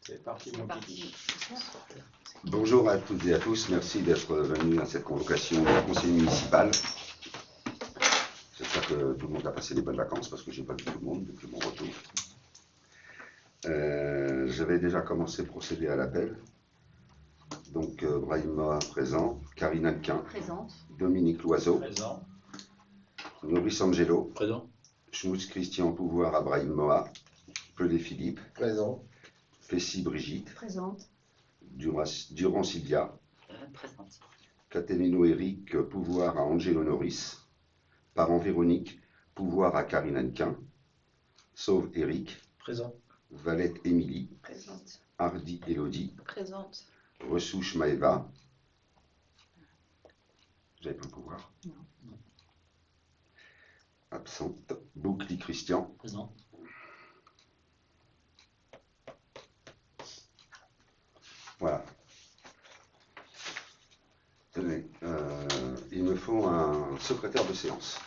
C'est parti, mon kiki. Bonjour à toutes et à tous, merci d'être venus à cette convocation du conseil municipal. J'espère que tout le monde a passé des bonnes vacances parce que je n'ai pas vu tout le monde depuis mon retour. Je vais déjà commencer à procéder à l'appel. Donc Brahima présent, Karine Alquin, présente, Dominique Loiseau, Présent. Maurice Angelo, Présent. Schmutz Christian Pouvoir à Brahim Moa, Pelé Philippe, Présent. Fessy Brigitte, présente, Durand Sylvia, présente, Caterino Eric, Pouvoir à Angelo Norris, Parent Véronique, Pouvoir à Karine Anquin, Sauve Eric, Présent. Valette Émilie, présente, Hardy Élodie, présente, Ressouche Maëva. J'avais pas le pouvoir. Non. Absente. Boucli Christian. Présent. Voilà. Tenez, il me faut un secrétaire de séance.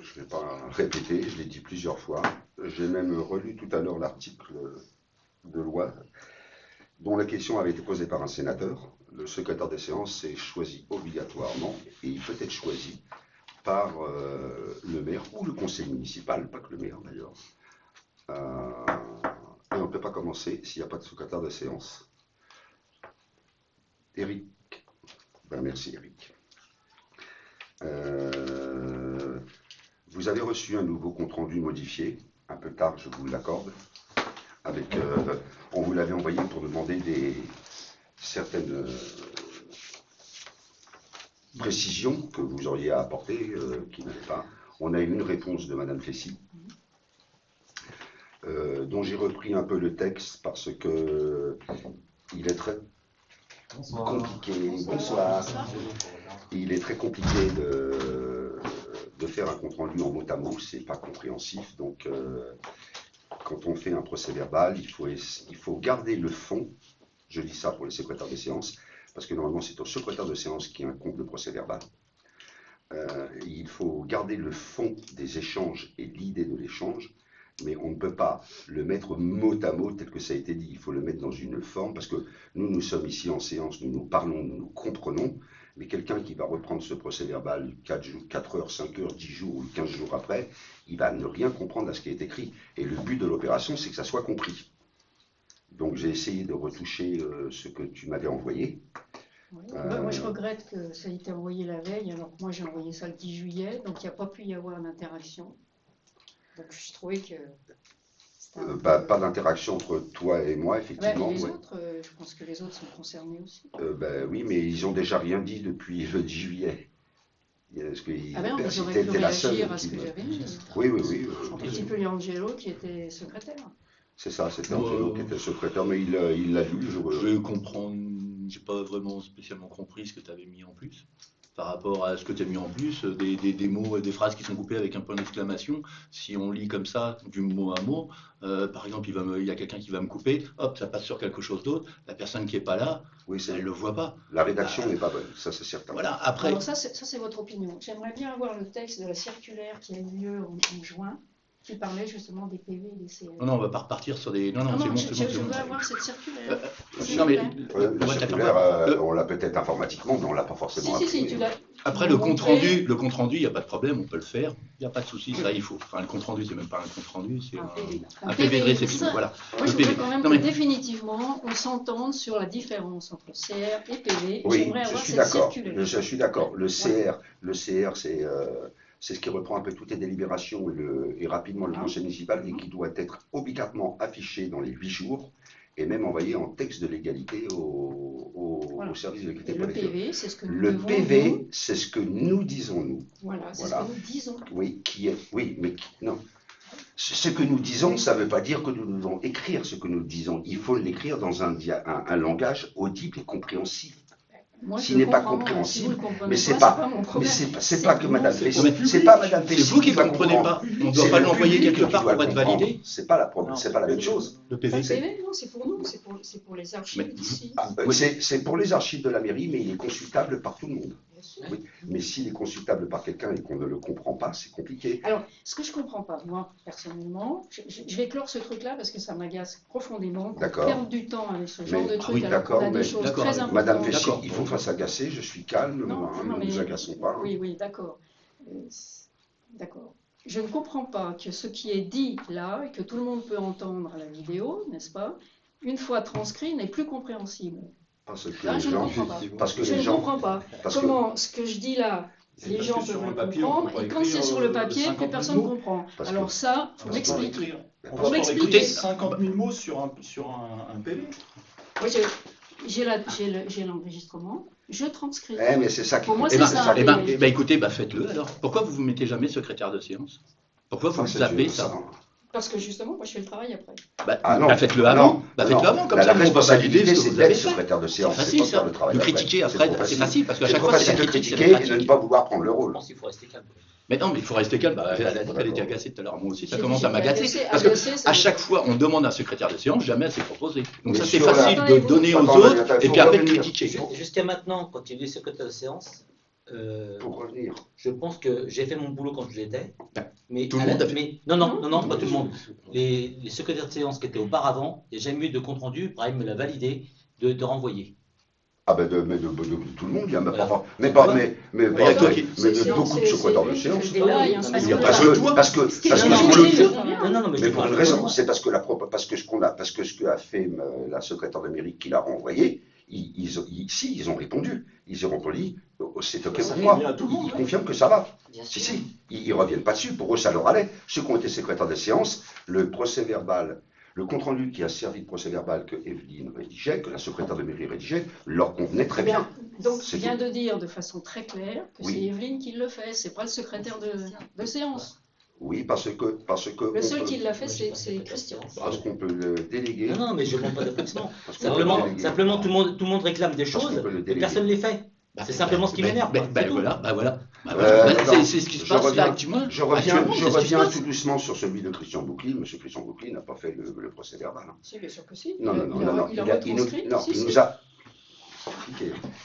Je ne vais pas répéter, je l'ai dit plusieurs fois. J'ai même relu tout à l'heure l'article de loi dont la question avait été posée par un sénateur. Le secrétaire des séances est choisi obligatoirement et il peut être choisi par le maire ou le conseil municipal, pas que le maire d'ailleurs. Et on ne peut pas commencer s'il n'y a pas de secrétaire de séance. Eric. Ben, merci Eric. Vous avez reçu un nouveau compte-rendu modifié, un peu tard, je vous l'accorde. Avec, on vous l'avait envoyé pour demander certaines précisions que vous auriez à apporter, qui n'avaient pas. On a eu une réponse de Madame Fessy, dont j'ai repris un peu le texte parce que il est très compliqué. Bonsoir. Il est très compliqué de faire un compte-rendu en mot à mot, c'est pas compréhensif. Donc, quand on fait un procès-verbal, il faut garder le fond. Je dis ça pour les secrétaires de séance, parce que normalement, c'est au secrétaire de séance qui incombe le procès-verbal. Il faut garder le fond des échanges et l'idée de l'échange, mais on ne peut pas le mettre mot à mot tel que ça a été dit. Il faut le mettre dans une forme, parce que nous sommes ici en séance, nous nous parlons, nous nous comprenons, mais quelqu'un qui va reprendre ce procès-verbal 4 heures, 5 heures, 10 jours ou 15 jours après, il va ne rien comprendre à ce qui est écrit. Et le but de l'opération, c'est que ça soit compris. Donc j'ai essayé de retoucher ce que tu m'avais envoyé. Oui. Moi, je regrette que ça ait été envoyé la veille, alors que moi j'ai envoyé ça le 10 juillet, donc il n'y a pas pu y avoir d'interaction. Donc je trouvais que... Pas d'interaction entre toi et moi, effectivement. Les autres, je pense que les autres sont concernés aussi. Oui, mais ils n'ont déjà rien dit depuis le 10 juillet. Mais j'aurais pu réagir à ce que j'avais dit. Oui. Un petit peu Angelo qui était secrétaire. C'est ça, c'était Angelo qui était secrétaire, mais il l'a lu. Je comprends, j'ai pas vraiment spécialement compris ce que tu avais mis en plus. Par rapport à ce que tu as mis en plus, des mots, des phrases qui sont coupées avec un point d'exclamation. Si on lit comme ça, du mot à mot, par exemple, il y a quelqu'un qui va me couper, hop, ça passe sur quelque chose d'autre, la personne qui n'est pas là, elle ne le voit pas. La rédaction n'est pas bonne, ça c'est certain. Voilà, après... Alors ça c'est votre opinion. J'aimerais bien avoir le texte de la circulaire qui a eu lieu en juin, qui parlait justement des PV et des CR. Non, on va pas repartir sur des... Non, c'est bon, c'est bon. Je veux avoir cette circulaire. Non, mais... La circulaire, on l'a peut-être informatiquement, mais on ne l'a pas forcément Si, tu l'as... Après, le compte-rendu, il n'y a pas de problème, on peut le faire. Il n'y a pas de souci, ça, il faut. Enfin, le compte-rendu, c'est même pas un compte-rendu, c'est un PV de réception. Voilà. Moi, je voudrais quand même que définitivement, on s'entende sur la différence entre CR et PV. Oui, je suis d'accord. Je suis d'accord. Le CR, c'est ce qui reprend un peu toutes les délibérations et rapidement le conseil municipal et qui doit être obligatoirement affiché dans les 8 jours et même envoyé en texte de légalité au service de l'équité professionnelle. Le PV, c'est ce que nous Le PV, c'est ce que nous disons, nous. Voilà, c'est ce que nous disons. Oui, non. Ce que nous disons, ça ne veut pas dire que nous devons écrire ce que nous disons. Il faut l'écrire dans un langage audible et compréhensible. S'il n'est pas compréhensible, mais c'est pas que Madame Fessy, c'est pas Madame Fessy. C'est vous qui ne comprenez pas. On ne doit pas l'envoyer quelque part pour être validé. C'est pas la même chose. Le PV, non, c'est pour nous, c'est pour les archives d'ici. C'est pour les archives de la mairie, mais il est consultable par tout le monde. Oui. Mais s'il est consultable par quelqu'un et qu'on ne le comprend pas, c'est compliqué. Alors, ce que je ne comprends pas, moi, personnellement, je vais clore ce truc-là parce que ça m'agace profondément qu'on D'accord. perde du temps avec ce genre de truc oui, alors qu'on a des mais- choses d'accord, très importantes. Madame Péchy, D'accord. il faut pas s'agacer, je suis calme, Non, hein, non, ne mais- nous agaçons pas. Oui, oui, d'accord. D'accord. Je ne comprends pas que ce qui est dit là, et que tout le monde peut entendre à la vidéo, n'est-ce pas, une fois transcrit, n'est plus compréhensible. Parce que Là, les je ne gens, comprends pas. parce que Je les ne gens, comprends pas. parce que- Comment ce que je dis là, les gens peuvent le comprendre, et quand c'est sur le papier, plus personne ne comprend. Parce Alors que- ça, faut parce que- m'expliquer. On Faut va pas m'expliquer. écrire 50 000 mots sur un PV. Moi, j'ai l'enregistrement, je transcris. mais c'est ça qui Pour moi, Eh c'est ben, ça. écoutez, faites-le alors. Pourquoi vous ne mettez jamais secrétaire de séance? Pourquoi vous zappez ça? Parce que justement, moi, je fais le travail après. Faites-le Ah avant. non, Faites-le non. avant, comme La ça, nous, on va responsabilité, valider ce c'est que vous avez d'être fait. secrétaire de C'est séance, facile, pas faire ça. le travail De après. critiquer C'est après, trop c'est facile, parce qu'à C'est chaque trop fois, c'est facile la de critique, c'est critiquer la et de ne pratique. pas vouloir prendre le Je rôle. pense qu'il faut rester calme. Mais non, mais il faut rester calme. Elle a dit qu'elle était D'accord. agacée tout à l'heure. Moi aussi, ça J'ai commence dit à m'agacer. agacée, Parce que agacée, ça à veut chaque dire- fois, on demande un secrétaire de séance, jamais à s'est proposé. Donc Mais ça, c'est sur la- facile de Attendez-vous. donner aux Attendez, autres attendez, et faut puis après de revenir. critiquer. Jusqu'à maintenant, quand il est secrétaire de séance, Pour revenir. je pense que j'ai fait mon boulot quand je l'étais. Mais Tout le à la- monde a fait. mais- non, pas tout le monde. Les secrétaires de séance qui étaient auparavant, il n'y a jamais eu de compte rendu, Brahim me l'a validé, de renvoyer. Ah ben de tout le monde, il y a Voilà. mais Il y a toi qui- de beaucoup de secrétaires de séance. Des là, il y a un Parce certain que- Parce nombre. que, parce que, Ce qui est parce que non, ce non, qu'on mais le- je- Non, mais je mais te pour parle une de raison, moi. c'est parce que ce que a fait la secrétaire de mairie qui l'a renvoyé, ils ont répondu. Ils ont dit, c'est ok pour moi. Ils confirment que ça va. Bien Si, sûr. si, ils reviennent pas dessus. Pour eux, ça leur allait. Ceux qui ont été secrétaires de séance, le procès verbal, le compte-rendu qui a servi de procès verbal que Evelyne rédigeait, que la secrétaire de mairie rédigeait, leur convenait très bien. Donc, C'est je viens tout. de dire de façon très claire que Oui. c'est Evelyne qui le fait, c'est pas le secrétaire de séance. Oui, parce que Le on seul peut- qui l'a fait, c'est Christian. parce qu'on peut le déléguer. Non, mais je ne demande pas d'applaudissements. Parce qu'on peut le déléguer. Simplement, tout le monde réclame des Parce qu'on choses, peut le mais déléguer. personne ne les fait. C'est simplement ce qui m'énerve. quoi. C'est tout. Voilà. non, C'est ce qui se je passe reviens- là actuellement. Je reviens, Actuellement, je c'est ce qui se reviens passe. tout doucement sur celui de Christian Boucli. Monsieur Christian Boucli n'a pas fait le procès verbal. hein. Si, bien sûr que si. Non, non, non, Il a- non, non. il a Il a- retranscrit. non, Si, il si. nous a.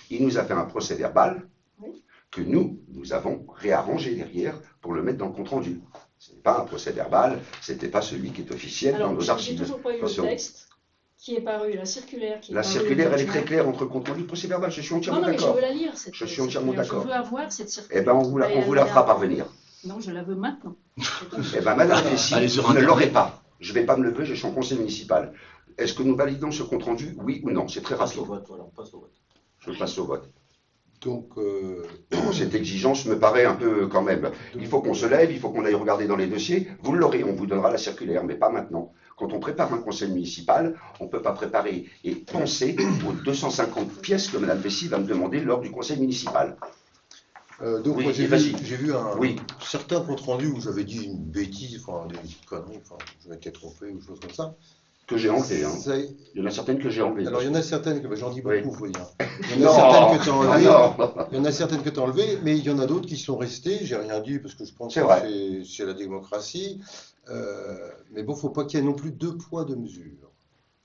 Il nous a fait un procès verbal Oui. que nous avons réarrangé derrière pour le mettre dans le compte rendu. Ce n'est pas un procès verbal, c'était pas celui qui est officiel dans Alors, nos j'ai archives. toujours pas eu le Attention. texte qui est paru, la circulaire qui est La parue circulaire, le elle est 9 très juin. claire entre le compte rendu et le procès verbal. Je suis Non, entièrement non, mais je d'accord. veux la lire, cette Je suis entièrement circulaire. d'accord. Je veux avoir cette circulaire. Eh ben, on vous la fera parvenir. Non, je la veux maintenant. Eh ben, Madame Dessy, Allez sur vous ne Internet. l'aurez pas. Je ne vais pas me lever, je suis en conseil municipal. Est-ce que nous validons ce compte rendu, oui ou non? C'est très Passe rapide. au vote, voilà, on passe au vote. Je passe au vote. Donc, Cette exigence me paraît un peu quand même. Il faut qu'on se lève, il faut qu'on aille regarder dans les dossiers. Vous l'aurez, on vous donnera la circulaire, mais pas maintenant. Quand on prépare un conseil municipal, on ne peut pas préparer et penser aux 250 pièces que Mme Bessy va me demander lors du conseil municipal. donc Oui, moi, j'ai vas-y. vu un Oui. certain compte rendu où j'avais dit une bêtise, enfin des conneries, enfin je m'étais trompé ou choses comme ça. Que j'ai enlevé. Hein. Ça- Il y en a certaines que j'ai enlevées. Alors il y en a certaines que j'en dis Oui. beaucoup, faut dire. Il y en Non, a certaines que tu as ah enlevées. non. Il y en a certaines que tu as enlevées, mais il y en a d'autres qui sont restées. J'ai rien dit parce que je pense C'est que vrai. c'est la démocratie. Mais bon, faut pas qu'il y ait non plus deux poids, deux mesures.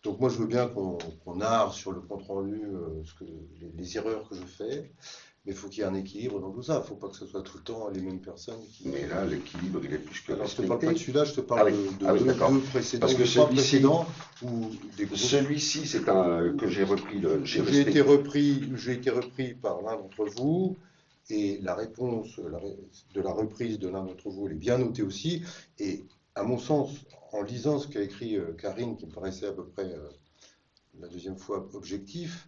Donc moi, je veux bien qu'on narre sur le compte rendu les erreurs que je fais, mais il faut qu'il y ait un équilibre dans tout ça. Il ne faut pas que ce soit tout le temps les mêmes personnes qui. Mais là, l'équilibre, il est plus que Alors, je te parle pas de respecté. celui-là, je te parle Ah oui. de Ah oui, d'accord. deux précédents, Parce que de trois celui-ci- précédents où des groupes. Celui-ci, c'est un que j'ai repris. J'ai J'ai été respecté. repris par l'un d'entre vous, et la réponse de la reprise de l'un d'entre vous, elle est bien notée aussi. Et à mon sens, en lisant ce qu'a écrit Karine, qui me paraissait à peu près la deuxième fois objectif,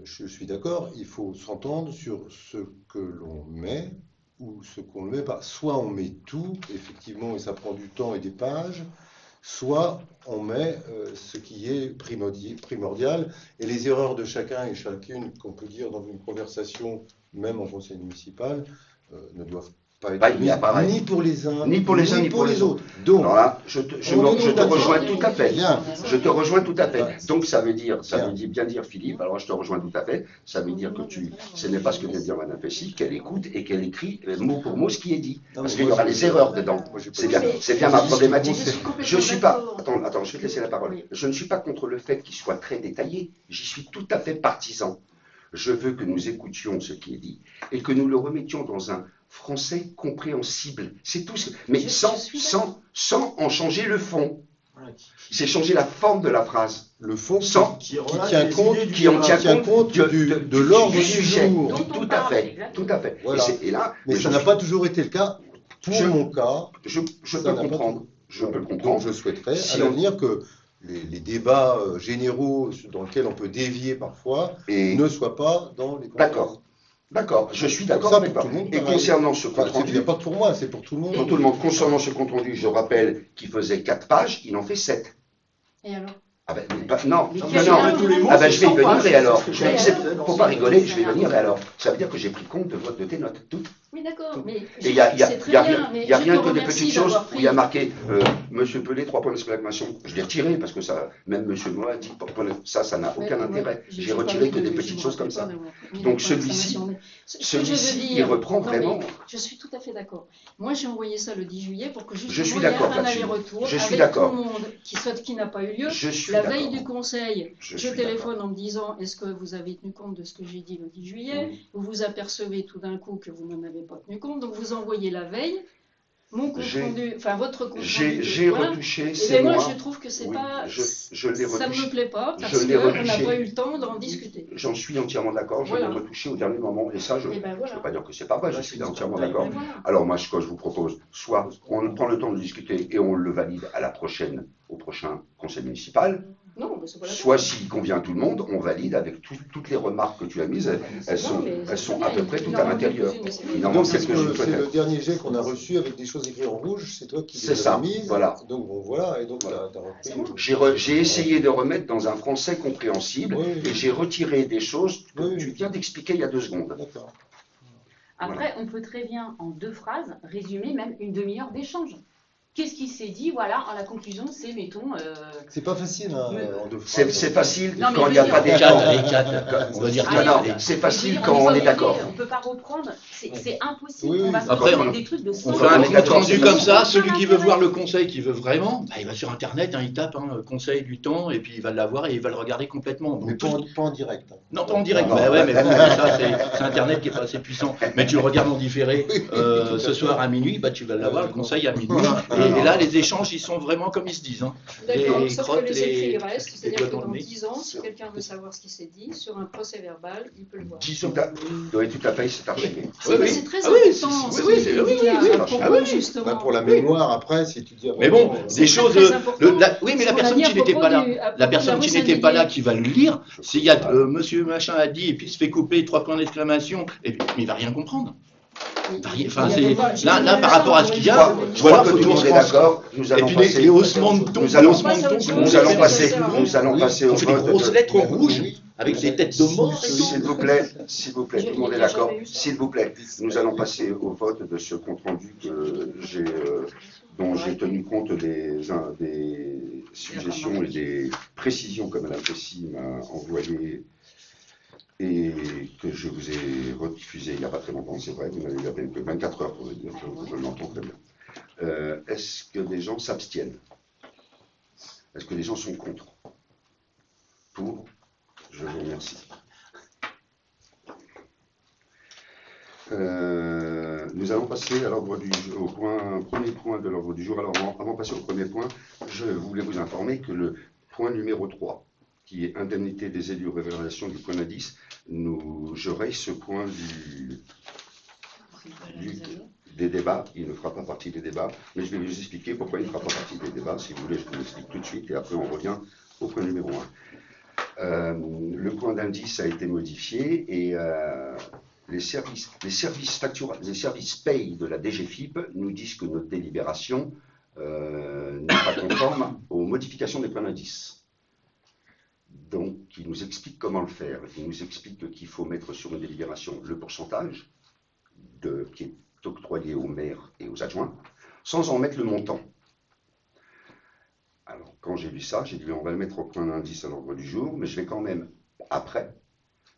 je suis d'accord, il faut s'entendre sur ce que l'on met ou ce qu'on ne met pas. Soit on met tout, effectivement, et ça prend du temps et des pages, soit on met ce qui est primordial, et les erreurs de chacun et chacune qu'on peut dire dans une conversation, même en conseil municipal, ne doivent pas être Bah, il y a mises pareil. ni pour les uns, Ni pour les uns, ni pour les autres. Donc, Alors là, je te rejoins tout à fait. bien. Je te rejoins tout à fait. Ouais. Donc ça veut dire Bien. bien dire Philippe, alors je te rejoins tout à fait, ça veut dire que ce n'est pas ce que vient de dire Madame Pessy, qu'elle écoute et qu'elle écrit mot pour mot ce qui est dit. Non, Parce mais qu'il y moi, aura je- les erreurs dedans. moi, j'ai pas C'est dit bien, ça. c'est bien ma Je problématique. suis complètement Je ne suis pas, d'accord. attends, je vais te laisser la parole. Oui. Je ne suis pas contre le fait qu'il soit très détaillé, j'y suis tout à fait partisan. Je veux que nous écoutions ce qui est dit et que nous le remettions dans un français compréhensible. C'est tout. Mais sans en changer le fond. C'est changer la forme de la phrase. Le fond Sans, qui tient compte, de l'ordre du sujet. jour. Tout à fait. Tout à fait. Voilà. Et là, mais ça n'a pas toujours été le cas. Pour mon cas, je peux le comprendre. Je peux le donc comprendre. je souhaiterais Si à l'avenir que les débats généraux dans lesquels on peut dévier parfois ne soient pas dans les D'accord. D'accord, je suis d'accord avec toi. Et concernant ce compte rendu, c'est pas pour moi, c'est pour tout le monde. Pour tout le monde. Concernant ce compte rendu, je rappelle qu'il faisait 4 pages, il en fait 7. Et alors? Ah ben, non. Mais Ah ben, je vais y venir et alors. Faut pas rigoler, je vais y venir et alors. Ça veut dire que j'ai pris compte de tes notes, toutes. Oui, d'accord, mais Et il y a c'est très bien, mais rien je te que des remercie petites choses d'avoir où il y a pris- marqué Monsieur Pelé, 3 points d'exclamation. Je l'ai retiré parce que ça, même Monsieur Moa dit ça n'a aucun Ouais, intérêt. je J'ai sais retiré pas, que des je petites me choses comme rappelle ça. pas d'avoir mis Donc le point celui-ci, d'exclamation, mais ce que je veux il dire- reprend non, mais vraiment. je suis tout à fait d'accord. Moi, j'ai envoyé ça le 10 juillet pour que Je justement suis il y ait d'accord un là-dessus. aller-retour Je suis avec d'accord. tout le monde qui n'a pas eu lieu. Je suis La d'accord. veille du conseil, Je je suis téléphone en me disant est-ce que vous avez tenu compte de ce que j'ai dit le 10 juillet? Oui. Vous vous apercevez tout d'un coup que vous n'en avez pas tenu compte, donc vous envoyez la veille mon compte rendu, enfin votre compte rendu. J'ai voilà. retouché, Et c'est moi, moi. je trouve que c'est Oui, pas. je l'ai Ça ne retouché. me plaît pas Je parce l'ai qu'on n'a retouché. pas eu le temps d'en discuter. J'en suis entièrement d'accord, je Voilà. l'ai retouché au dernier moment. Et ça, je Et ben ne voilà. peux pas dire que c'est pas vrai, je suis entièrement d'accord. Et voilà. Alors moi, ce que je vous propose, soit on prend le temps de discuter et on le valide à la prochaine, au prochain conseil municipal, Non, mais c'est pas la soit peine. s'il convient à tout le monde, on valide avec toutes les remarques que tu as mises, elles sont à peu près tout à l'intérieur. Il en Donc manque c'est quelques-unes c'est le peut-être. dernier jet qu'on a reçu avec des choses écrites en rouge, c'est toi qui C'est les ça, as mises. voilà. Donc bon, voilà, et donc Voilà. t'as repris. C'est bon. J'ai essayé de remettre dans un français compréhensible Oui, oui. et j'ai retiré des choses que Oui, oui. tu viens d'expliquer il y a 2 secondes. D'accord. Après, on peut très bien, en 2 phrases, résumer même une demi-heure d'échange. Qu'est-ce qui s'est dit? Voilà, la conclusion, c'est, mettons... C'est pas facile hein, Mais- en 2 phrases. C'est facile Non, mais quand je il n'y a veux pas dire- d'échange. Les quatre, on va dire Allez, Non, on- c'est je veux facile dire, quand est on pas est obligé, d'accord. On ne peut pas reprendre, c'est impossible. Oui, On va oui. se Après, retrouver on- des trucs de On 100 fait un mais compte d'accord, rendu c'est comme bon. ça, Aucun celui qui veut intérêt. voir le conseil, qui veut vraiment, bah, il va sur internet, il tape conseil du temps, et puis il va l'avoir et il va le regarder complètement. Donc, Mais pas en direct. hein. non, pas en direct, Non, bah non. ouais, mais bon, ça c'est internet qui est pas assez puissant. Mais tu le regardes en différé tout à ce fait. soir à minuit, bah tu vas l'avoir le conseil à minuit. Voilà. Et là, les échanges, ils sont vraiment comme ils se disent. Hein. D'accord, Les sauf crottes, que les écrits les- restent, les c'est-à-dire doigts que dans le dans nez. 10 ans, si quelqu'un veut savoir ce qui s'est dit, sur un procès verbal, il peut le voir. Tout à fait, c'est archivé. Oui, mais c'est très Ah oui, important, oui, ce oui, qui c'est- est oui, dit là, oui, à oui. propos, Ah oui. justement. Bah, pour la mémoire après, si tu dis. Mais bon, C'est des très, choses. très important. Oui, mais Ce la qu'on a personne dit à qui n'était propos pas là, du- à propos la de personne rue qui n'était pas là, Saint-Didier. qui va le lire, s'il y a monsieur machin a dit et puis il se fait couper 3 points d'exclamation, et puis il va rien comprendre. Enfin, Il y avait pas- c'est j'ai là, vu là, par ça, rapport à ce oui, qu'il y Je a, crois, je je voilà, crois que faut tout le tout monde est retranscrire. d'accord. Nous Et allons puis passer. les haussements de ton, Nous allons- les haussements de ton, Nous Nous allons Oui, passer, ça sert à rien. nous allons passer au On fait des vote. grosses lettres Oui. rouges avec des têtes de mort et tout. S'il vous plaît, tout le monde est d'accord. Jamais eu ça. S'il vous plaît, nous allons passer au vote de ce compte rendu dont j'ai tenu compte des suggestions et des précisions que Madame Pessi m'a envoyées et que je vous ai rediffusé il n'y a pas très longtemps, c'est vrai, vous n'avez eu à peine que 24 heures pour le dire, je l'entends très bien. Est-ce que des gens s'abstiennent? Est-ce que des gens sont contre? Pour? Je vous remercie. Nous allons passer à l'ordre du jour, premier point de l'ordre du jour. Alors, avant de passer au premier point, je voulais vous informer que le point numéro 3, qui est indemnité des élus révélation du point d'indice, je raye ce point des débats. Il ne fera pas partie des débats, mais je vais vous expliquer pourquoi il ne fera pas partie des débats. Si vous voulez, je vous l'explique tout de suite et après on revient au point numéro 1. Le point d'indice a été modifié et les services paye de la DGFiP nous disent que notre délibération n'est pas conforme aux modifications des points d'indice. Donc, il nous explique comment le faire. Il nous explique qu'il faut mettre sur une délibération le pourcentage qui est octroyé aux maires et aux adjoints, sans en mettre le montant. Alors, quand j'ai lu ça, j'ai dit on va le mettre au point d'indice à l'ordre du jour, mais je vais quand même, après,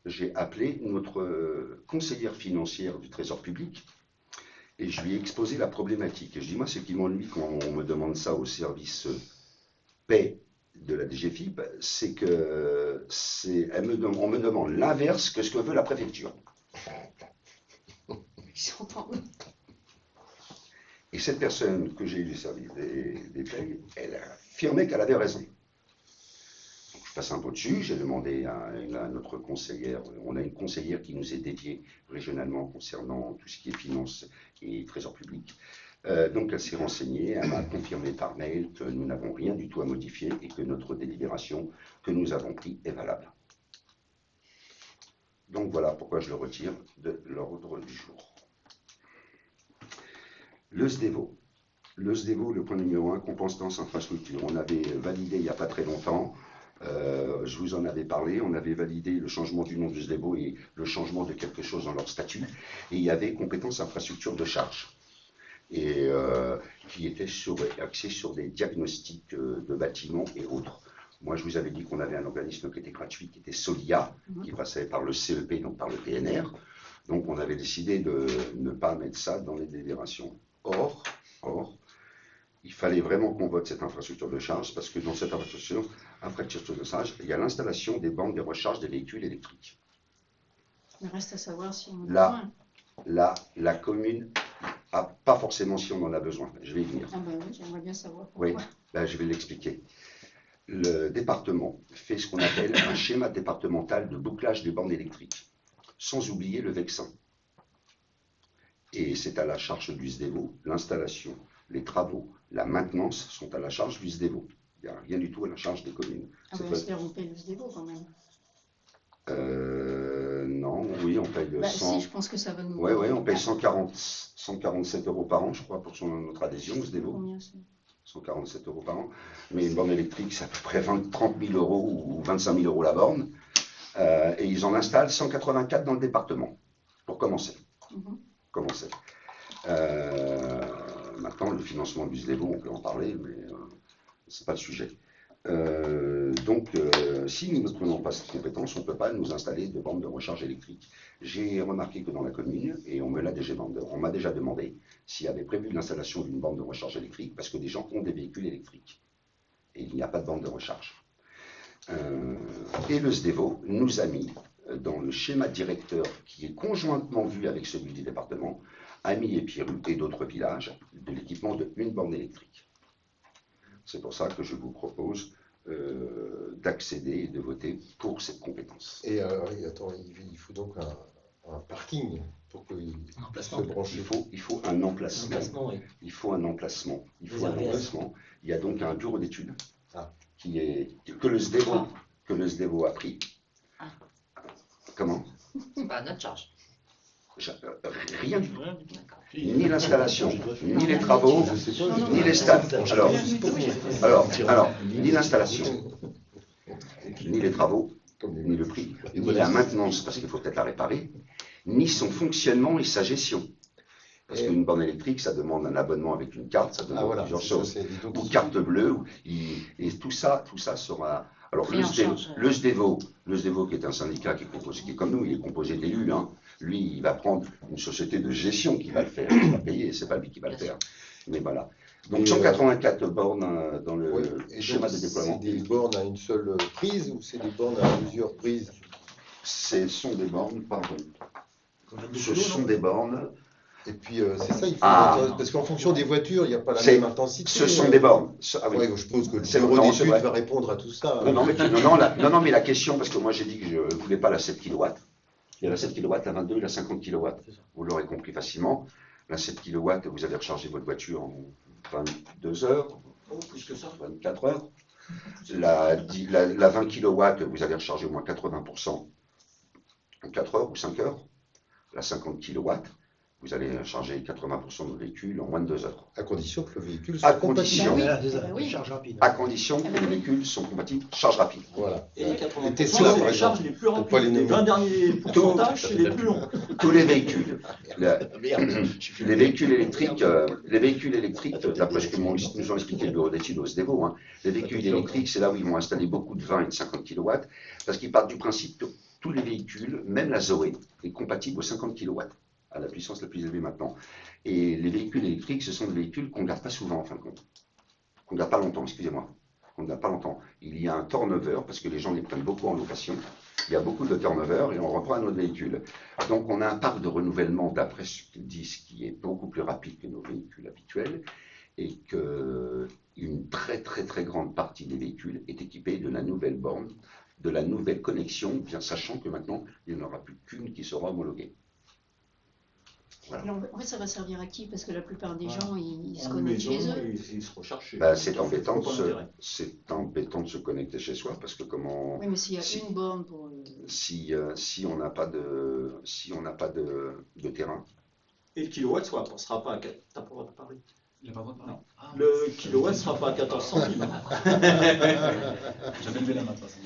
j'ai appelé notre conseillère financière du Trésor public et je lui ai exposé la problématique. Et je dis, moi, ce qui m'ennuie quand on me demande ça au service paie de la DGFiP, c'est que on me demande l'inverse que ce que veut la préfecture. J'entends. Et cette personne que j'ai eu du service des payes, elle a affirmé qu'elle avait raison. Donc, je passe un peu dessus, j'ai demandé à notre conseillère, on a une conseillère qui nous est dédiée régionalement concernant tout ce qui est finance et trésor public. Donc elle s'est renseignée, elle m'a confirmé par mail que nous n'avons rien du tout à modifier et que notre délibération que nous avons prise est valable. Donc voilà pourquoi je le retire de l'ordre du jour. Le SDEVO. Le SDEVO, le point numéro 1, compétence infrastructure. On avait validé il n'y a pas très longtemps, je vous en avais parlé, on avait validé le changement du nom du SDEVO et le changement de quelque chose dans leur statut. Et il y avait compétence infrastructure de charge. Et qui était axé sur des diagnostics de bâtiments et autres. Moi, je vous avais dit qu'on avait un organisme qui était gratuit, qui était Solia, qui passait par le CEP, donc par le PNR. Donc, on avait décidé de ne pas mettre ça dans les délibérations. Or, il fallait vraiment qu'on vote cette infrastructure de charge, parce que dans cette infrastructure de charge, il y a l'installation des bandes de recharge des véhicules électriques. Il reste à savoir si on a besoin. La commune pas forcément si on en a besoin. Je vais y venir. Ah ben oui, j'aimerais bien savoir pourquoi. Oui, ben, je vais l'expliquer. Le département fait ce qu'on appelle un schéma départemental de bouclage des bornes électriques, sans oublier le vexin. Et c'est à la charge du SDEVO. L'installation, les travaux, la maintenance sont à la charge du SDEVO. Il n'y a rien du tout à la charge des communes. Ah ben, c'est-à-dire on paye le SDEVO quand même. Non, oui, on paye Bah, 100... si, je pense que ça va nous... Oui, on paye 147 € par an, je crois, pour notre adhésion au SDEVO. Combien c'est 147 € par an. Mais une borne électrique, c'est à peu près 30 000 € ou 25 000 € la borne. Et ils en installent 184 dans le département, pour commencer. Maintenant, le financement du SDEVO, on peut en parler, mais ce n'est pas le sujet. Si nous ne prenons pas cette compétence, on ne peut pas nous installer de bornes de recharge électrique. J'ai remarqué que dans la commune, et on m'a déjà demandé s'il y avait prévu l'installation d'une borne de recharge électrique, parce que des gens ont des véhicules électriques. Et il n'y a pas de borne de recharge. Et le SDEVO nous a mis dans le schéma directeur, qui est conjointement vu avec celui du département, Ami et Pierru et d'autres villages, de l'équipement de une borne électrique. C'est pour ça que je vous propose d'accéder et de voter pour cette compétence. Et attends, il faut donc un parking pour qu'il se branche. Il faut un emplacement. Oui. Il faut un emplacement. Il y a donc un bureau d'études que le SDEVO a pris. Comment? C'est pas à notre charge. Rien du tout. Ni l'installation, ni les travaux, ni les stades. Alors, ni l'installation, ni les travaux, ni le prix, ni la maintenance, parce qu'il faut peut-être la réparer, ni son fonctionnement et sa gestion. Parce qu'une borne électrique, ça demande un abonnement avec une carte, ça demande plusieurs choses, ou carte bleue, et tout ça sera... Alors le SDEVO qui est un syndicat qui est comme nous, il est composé d'élus, hein. Lui, il va prendre une société de gestion qui va le faire, il va payer, c'est pas lui qui va le faire. Mais voilà. Donc 184 bornes dans le schéma de déploiement. C'est des bornes à une seule prise ou c'est des bornes à plusieurs prises? Ce sont des bornes, pardon. Ce sont des bornes. Et puis c'est ça, il faut parce qu'en fonction des voitures, il n'y a pas la même intensité. Ce sont des bornes. Oui, je suppose que le bureau d'études va répondre à tout ça. Non, mais la question, parce que moi j'ai dit que je ne voulais pas la 7 kW. Il y a la 7 kW, la 22 et la 50 kW. Vous l'aurez compris facilement. La 7 kW, vous avez rechargé votre voiture en 22 heures, plus que ça, 24 heures. La 20 kW, vous avez rechargé au moins 80% en 4 heures ou 5 heures. La 50 kW, vous allez charger 80% de vos véhicules en moins de 2 heures. À condition que le véhicule soit compatible. À condition que les véhicules sont compatibles, charge rapide. Voilà. Et 80% les recharges les plus rapides, les 20 derniers pourcentages, c'est les plus longs. Tous les véhicules. Les véhicules électriques, d'après ce que nous ont expliqué le bureau d'études au SDEVO, hein, les véhicules électriques, c'est là où ils vont installer beaucoup de 20 et de 50 kW, parce qu'ils partent du principe que tous les véhicules, même la Zoé, est compatible aux 50 kW. À la puissance la plus élevée maintenant. Et les véhicules électriques, ce sont des véhicules qu'on ne garde pas souvent, en fin de compte. Qu'on ne garde pas longtemps, excusez-moi. Qu'on ne garde pas longtemps. Il y a un turnover, parce que les gens les prennent beaucoup en location. Il y a beaucoup de turnover et on reprend un autre véhicule. Donc on a un parc de renouvellement, d'après ce qu'ils disent, qui est beaucoup plus rapide que nos véhicules habituels, et qu'une très grande partie des véhicules est équipée de la nouvelle borne, de la nouvelle connexion, bien sachant que maintenant, il n'y en aura plus qu'une qui sera homologuée. Voilà. Alors, en fait, ça va servir à qui? Parce que la plupart des Voilà. gens, ils se En connectent chez maison, eux. et se recharger. Ben, c'est embêtant, Pas d'intérêt. de se connecter chez soi, parce que comment... Oui, mais s'il y a si- une borne pour... Si on n'a pas de terrain, Et le kilowatt ne passera pas à 4. T'as pas le droit de parler. Il n'a pas le droit de parler. Ah, Le kilowatt ne sera pas à 14 centimes. j'avais levé la main. de toute façon.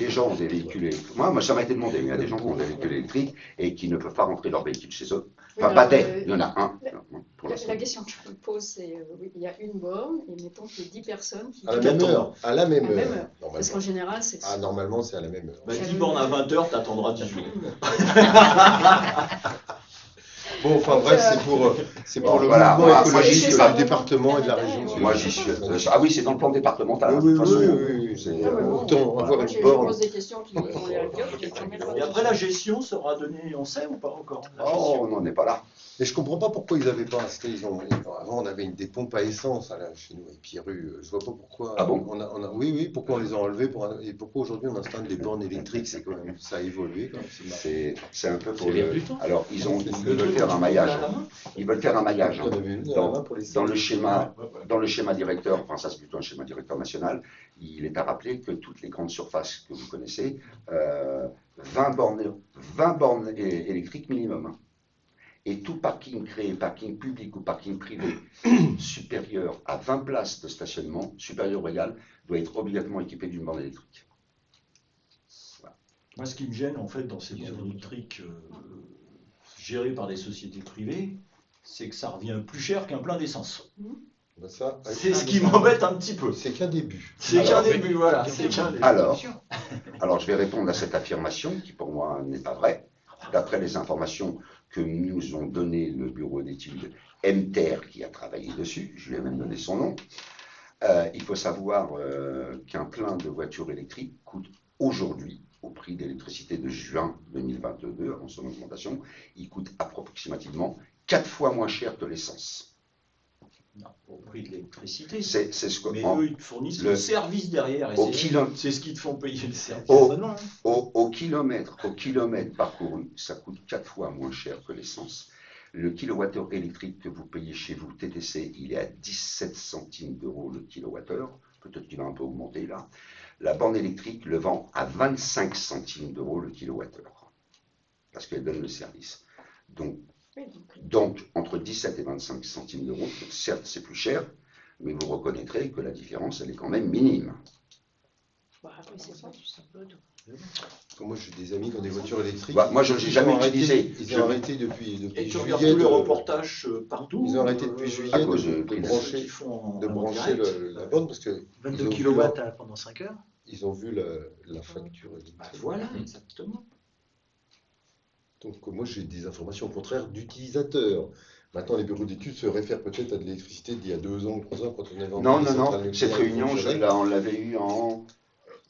les gens ont des véhicules électriques. Moi, ça m'a été demandé. Il y a des gens qui ont des véhicules électriques et qui ne peuvent pas rentrer leur véhicule chez eux. Enfin, pas des, il y en a un. Pour l'instant. La question que je me pose, c'est oui, il y a une borne, et mettons qu'il y ait 10 personnes qui... À la même heure. À la même À la même heure. heure. Parce Normalement. qu'en général, c'est... Ah, normalement, c'est à la même heure. Bah, 10 bornes à 20 heures, t'attendras 10 jours. Bon, enfin bref, c'est pour le Voilà, mouvement moi, écologique c'est de ça, le département et de la région. Moi, j'y suis. Ah oui, c'est dans le plan départemental. Oui, de toute façon. oui. C'est, Ah, mais bon, autant moi, avoir je une borne. pose des questions qui ont l'air idiotes, je ne jamais Et après, la gestion sera donnée, on sait ou pas encore la Oh, gestion. on n'en est pas là. Mais je comprends pas pourquoi ils n'avaient pas installé. Avant, on avait des pompes à essence là, chez nous, et Pierru. Je vois pas pourquoi. Ah bon Oui, pourquoi on les a enlevés et pourquoi aujourd'hui on installe des bornes électriques. C'est quand même, ça a évolué quand même. C'est un peu pour C'est bien le. plus tôt. Alors, ils Le veulent truc faire où un tu maillage. prends la main. Ils veulent faire un maillage. On avait une Dans- main pour les Dans le schéma, Ouais, ouais. dans le schéma directeur, enfin ça c'est plutôt un schéma directeur national, il est à rappeler que toutes les grandes surfaces que vous connaissez, 20 bornes électriques minimum. Et tout parking créé, parking public ou parking privé supérieur à 20 places de stationnement, supérieur ou égal, doit être obligatoirement équipé d'une borne électrique. Moi, ce qui me gêne, en fait, dans ces bornes électriques gérées par des sociétés privées, c'est que ça revient plus cher qu'un plein d'essence. Ben ça, C'est ce qui m'embête un petit peu. c'est qu'un début. C'est qu'un Alors, début, voilà. C'est qu'un début. Alors, je vais répondre à cette affirmation qui pour moi n'est pas vraie. D'après les informations que nous ont données le bureau d'études MTER qui a travaillé dessus, je lui ai même donné son nom, il faut savoir qu'un plein de voitures électriques coûte aujourd'hui, au prix d'électricité de juin 2022, avant son augmentation, il coûte approximativement 4 fois moins cher que l'essence. Non, au prix de l'électricité. C'est ce que... Mais en- eux, ils te fournissent le- le service derrière. Et au kilo- c'est ce qui te font payer le service. Au kilomètre parcouru, ça coûte 4 fois moins cher que l'essence. Le kilowattheure électrique que vous payez chez vous, TTC, il est à 17 centimes d'euros le kilowattheure. Peut-être qu'il va un peu augmenter là. La borne électrique le vend à 25 centimes d'euros le kilowattheure. Parce qu'elle donne le service. Donc, entre 17 et 25 centimes d'euros, certes c'est plus cher, mais vous reconnaîtrez que la différence, elle est quand même minime. Moi, j'ai des amis qui ont des voitures électriques. Bah, moi, je ne l'ai jamais Ils ont arrêté- utilisé. Ils ont arrêté depuis Et tu juillet. regardes tous les reportages partout. Ils ont arrêté depuis juillet à cause de de brancher, Qui font de en brancher direct. la borne parce que 22 ils ont kW vu pendant 5 heures. ils ont vu la facture électrique. Bah, voilà, exactement. Donc moi j'ai des informations au contraire d'utilisateurs. Maintenant les bureaux d'études se réfèrent peut-être à de l'électricité d'il y a 2 ans, 3 ans quand on avait Non, envoyé non, centrales non, cette nucléaires réunion, fonctionner. on l'avait eue en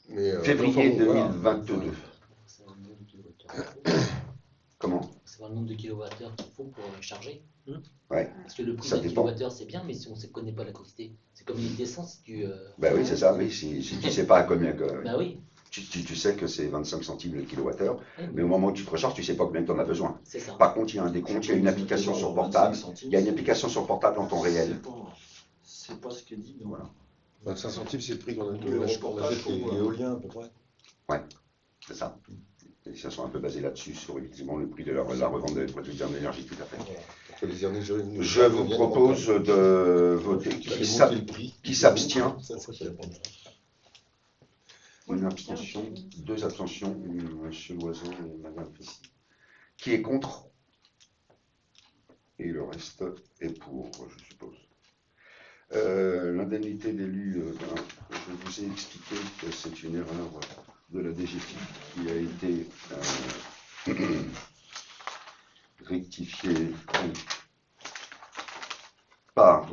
Mais, février enfin, bon, voilà. 2022. Comment? C'est pas le nombre de kilowattheures qu'il faut pour charger. Ouais. Parce que le prix Ça d'un dépend. kilowattheure, c'est bien, mais si on ne connaît pas la quantité, c'est comme une essence. Si tu, Ben oui, c'est ça, oui. Si tu ne sais pas à combien bah oui, tu sais que c'est 25 centimes le kilowattheure, ouais, mais au moment où tu te recharges, tu ne sais pas combien tu en as besoin. c'est ça. Par contre, il y a un décompte, il y a une application sur portable. Il y a une application sur portable en temps réel. C'est pas ce qu'elle dit. Non. Voilà. 25 centimes c'est le prix qu'on a Oui, là, je pour partage achète pour- l'éolien à peu près. C'est ça. Et ça sont un peu basés là-dessus, sur effectivement le prix de la revente des produits d'énergie, tout à fait. Voilà. Pour que les énergies renouvelables Je vous deviennent propose rentables. de voter. Ça fait Qui monter le prix. s'abstient? Ça, c'est la bonne. Une abstention, 2 abstentions, Monsieur Loiseau et Madame Plessis. Qui est contre? Et le reste est pour, je suppose. L'indemnité d'élu, je vous ai expliqué que c'est une erreur de la DGFiP qui a été rectifiée par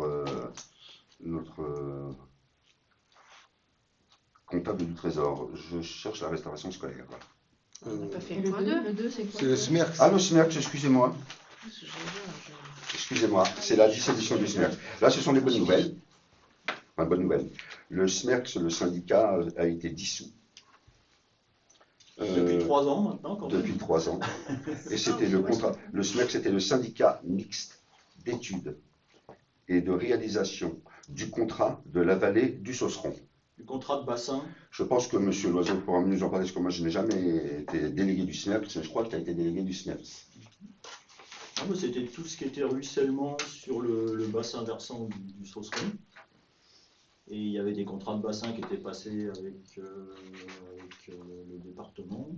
notre comptable du Trésor. Je cherche la restauration scolaire. On n'a pas fait Et le le 2. deux Le 2, c'est quoi? C'est le SMERC. Ah, le SMERC, excusez-moi. Excusez-moi, c'est la dissolution du SMERC. Là, ce sont des bonnes nouvelles. Enfin, bonne nouvelle. Le SMERC, le syndicat, a été dissous. Depuis 3 ans maintenant, quand même. Depuis 3 ans. Et c'était le contrat. Le SMERC, c'était le syndicat mixte d'études et de réalisation du contrat de la vallée du Sauceron. Du contrat de bassin. Je pense que M. Loiseau pourra mieux en parler, parce que moi, je n'ai jamais été délégué du SMERC. Je crois que tu as été délégué du SMERC. Ah, mais c'était tout ce qui était ruissellement sur le bassin versant du Sauceron. Et il y avait des contrats de bassin qui étaient passés avec le département.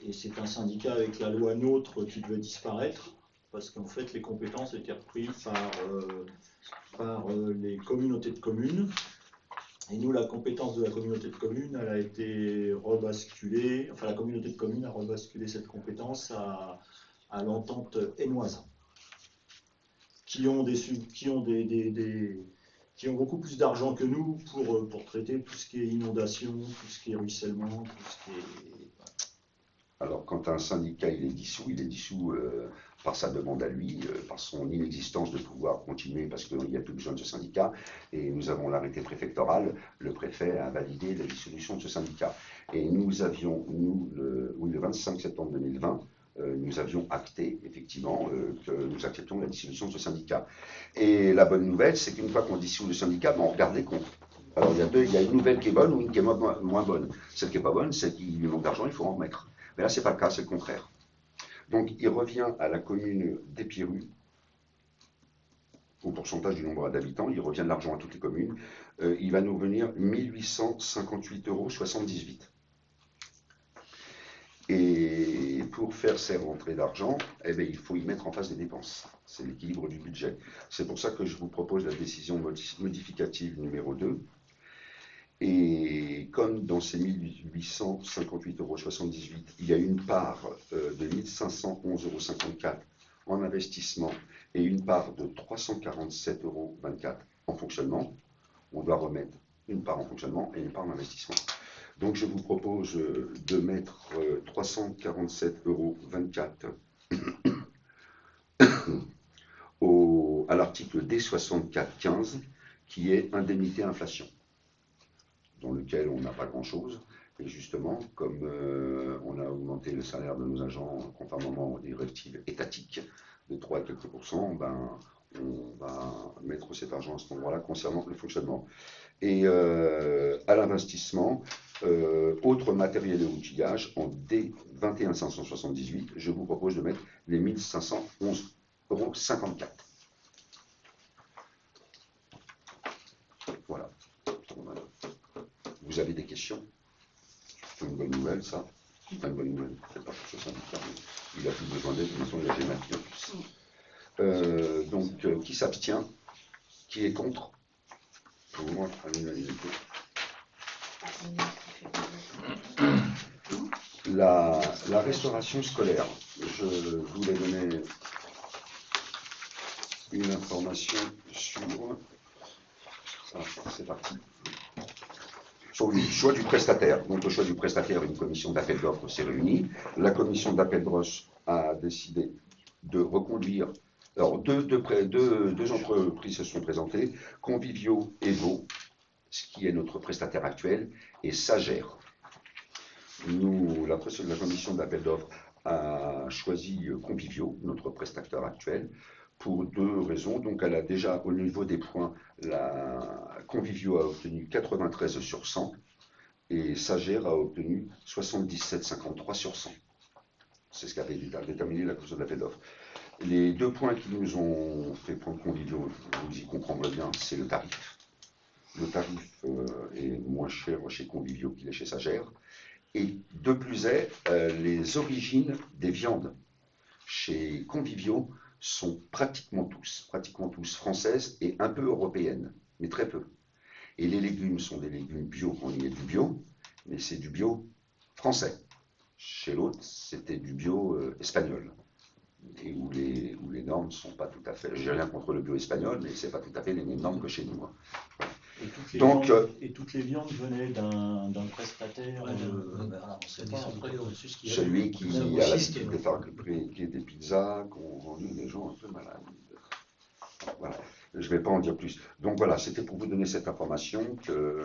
Et c'est un syndicat avec la loi NOTRe qui devait disparaître, parce qu'en fait les compétences étaient reprises par les communautés de communes. Et nous, la compétence de la communauté de communes, elle a été rebasculée, enfin la communauté de communes a rebasculé cette compétence à l'entente hainoise, qui ont beaucoup plus d'argent que nous pour traiter tout ce qui est inondation, tout ce qui est ruissellement, tout ce qui est... Alors, quand un syndicat il est dissous par sa demande à lui, par son inexistence de pouvoir continuer, parce qu'il n'y a plus besoin de ce syndicat, et nous avons l'arrêté préfectoral, le préfet a validé la dissolution de ce syndicat. Et nous avions, le 25 septembre 2020, nous avions acté, effectivement, que nous acceptons la dissolution de ce syndicat. Et la bonne nouvelle, c'est qu'une fois qu'on dissout le syndicat, on regarde les comptes. Alors, il y a une nouvelle qui est bonne ou une qui est moins bonne. Celle qui n'est pas bonne, c'est qu'il lui manque d'argent, il faut en remettre. Mais là, ce n'est pas le cas, c'est le contraire. Donc, il revient à la commune d'Épirus, au pourcentage du nombre d'habitants, il revient de l'argent à toutes les communes, il va nous revenir 1858,78 €. Et pour faire ces rentrées d'argent, eh bien, il faut y mettre en face des dépenses. C'est l'équilibre du budget. C'est pour ça que je vous propose la décision modificative numéro 2. Et comme dans ces 1858,78 €, il y a une part de 1511,54 € en investissement et une part de 347,24 € en fonctionnement, on doit remettre une part en fonctionnement et une part en investissement. Donc je vous propose de mettre 347,24 € à l'article D6415 qui est indemnité inflation, dans lequel on n'a pas grand-chose. Et justement, comme on a augmenté le salaire de nos agents conformément aux directives étatiques de 3 et quelques %, ben, on va mettre cet argent à cet endroit-là concernant le fonctionnement. Et à l'investissement, autre matériel et outillage, en D21578, je vous propose de mettre les 1511,54 €. Voilà. Vous avez des questions? C'est une bonne nouvelle, ça. C'est une bonne nouvelle. C'est pas pour ce syndicat, mais il n'a plus besoin d'aide, mais il a des maquilles en plus. Donc, qui s'abstient? Qui est contre? Pour moi, à l'unanimité. La restauration scolaire, je voulais donner une information sur... Ah, c'est parti. Sur le choix du prestataire. Donc, le choix du prestataire, une commission d'appel d'offres s'est réunie. La commission d'appel d'offres a décidé de reconduire. Alors, deux entreprises se sont présentées, Convivio Evo, ce qui est notre prestataire actuel, et Sager. La commission d'appel d'offres a choisi Convivio, notre prestataire actuel, pour 2 raisons. Donc, elle a déjà, au niveau des points, Convivio a obtenu 93 sur 100 et Sager a obtenu 77,53 sur 100. C'est ce qu'avait déterminé la commission d'appel d'offres. Les 2 points qui nous ont fait prendre Convivio, vous y comprendrez bien, c'est le tarif. Le tarif est moins cher chez Convivio qu'il est chez Sager. Et de plus est, les origines des viandes chez Convivio sont pratiquement tous françaises et un peu européennes, mais très peu. Et les légumes sont des légumes bio quand il y a du bio, mais c'est du bio français. Chez l'autre, c'était du bio espagnol, et où les normes ne sont pas tout à fait... J'ai rien contre le bio espagnol, mais ce n'est pas tout à fait les mêmes normes que chez nous. Voilà. Et Donc, et toutes les viandes venaient d'un prestataire. Voilà, on sait pas après au-dessus ce qu'il y a. celui qui Ça vaut a six, l'habitude de fabriquer des pizzas, qu'on vendu des gens un peu malades. Voilà. Je ne vais pas en dire plus. Donc voilà, c'était pour vous donner cette information que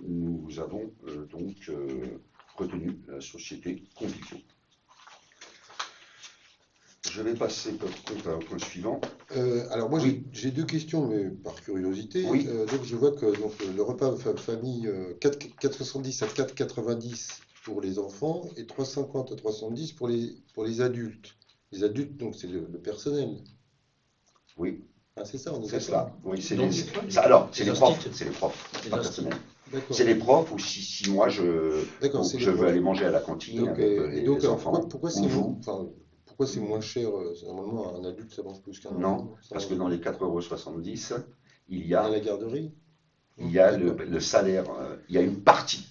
nous avons retenu la société Conviviaux. Je vais passer au point suivant. Alors moi Oui. j'ai deux questions, mais par curiosité. Oui. Donc je vois que donc, le repas famille 4,70 à 4,90 pour les enfants et 3,50 à 3,70 pour les adultes. Les adultes, donc c'est le personnel. Oui, Ah, c'est ça, on est c'est d'accord. cela. Oui, c'est Donc, alors, c'est les les profs. hostites. C'est les profs, Les pas hostites. personnel. D'accord. C'est les profs ou si moi je D'accord, c'est les veux profs. aller manger à la cantine Donc, avec et donc, les alors, enfants. pourquoi ou c'est vous. pourquoi c'est moins cher normalement, un adulte, ça mange plus qu'un enfant. Non, Ça parce que mange dans plus. les 4,70 €, il y À a, la garderie. le salaire, il y a une partie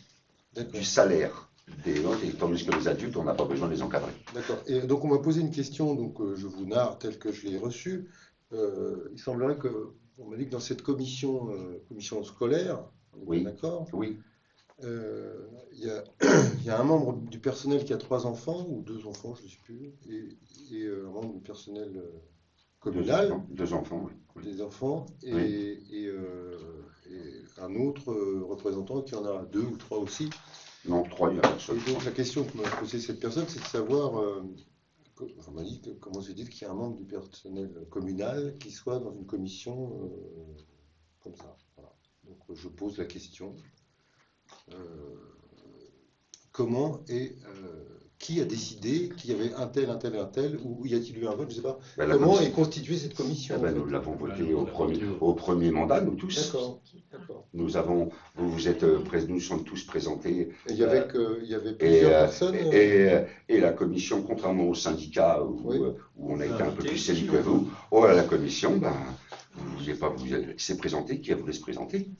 D'accord. du salaire des autres, et tandis que les adultes, on n'a pas besoin de les encadrer. D'accord. Et donc on m'a posé une question, donc je vous narre tel que je l'ai reçue. Il semblerait que, on m'a dit que dans cette commission scolaire, on est Oui. bien d'accord, Oui, il y a un membre du personnel qui a 3 enfants, ou 2 enfants, je ne sais plus, et un membre du personnel communal, deux enfants, oui. des enfants, et, Oui. et un autre représentant qui en a 2 ou 3 aussi. Non, 3, il n'y a personne. Et donc la question que m'a posée cette personne, c'est de savoir, on m'a dit comment se dit qu'il y a un membre du personnel communal qui soit dans une commission comme ça. Voilà. Donc je pose la question, comment et qui a décidé qu'il y avait un tel, ou y a-t-il eu un vote, je ne sais pas. Ben, la Comment commission- est constituée cette commission en fait nous l'avons voté Ouais, au premier mandat, nous tous. D'accord, d'accord. Nous sommes tous présentés. Et il y avait Et, plusieurs personnes. et la commission, contrairement au syndicat Oui. où on a été un peu plus sélectif que vous, la commission, il s'est présenté qui a voulu se présenter.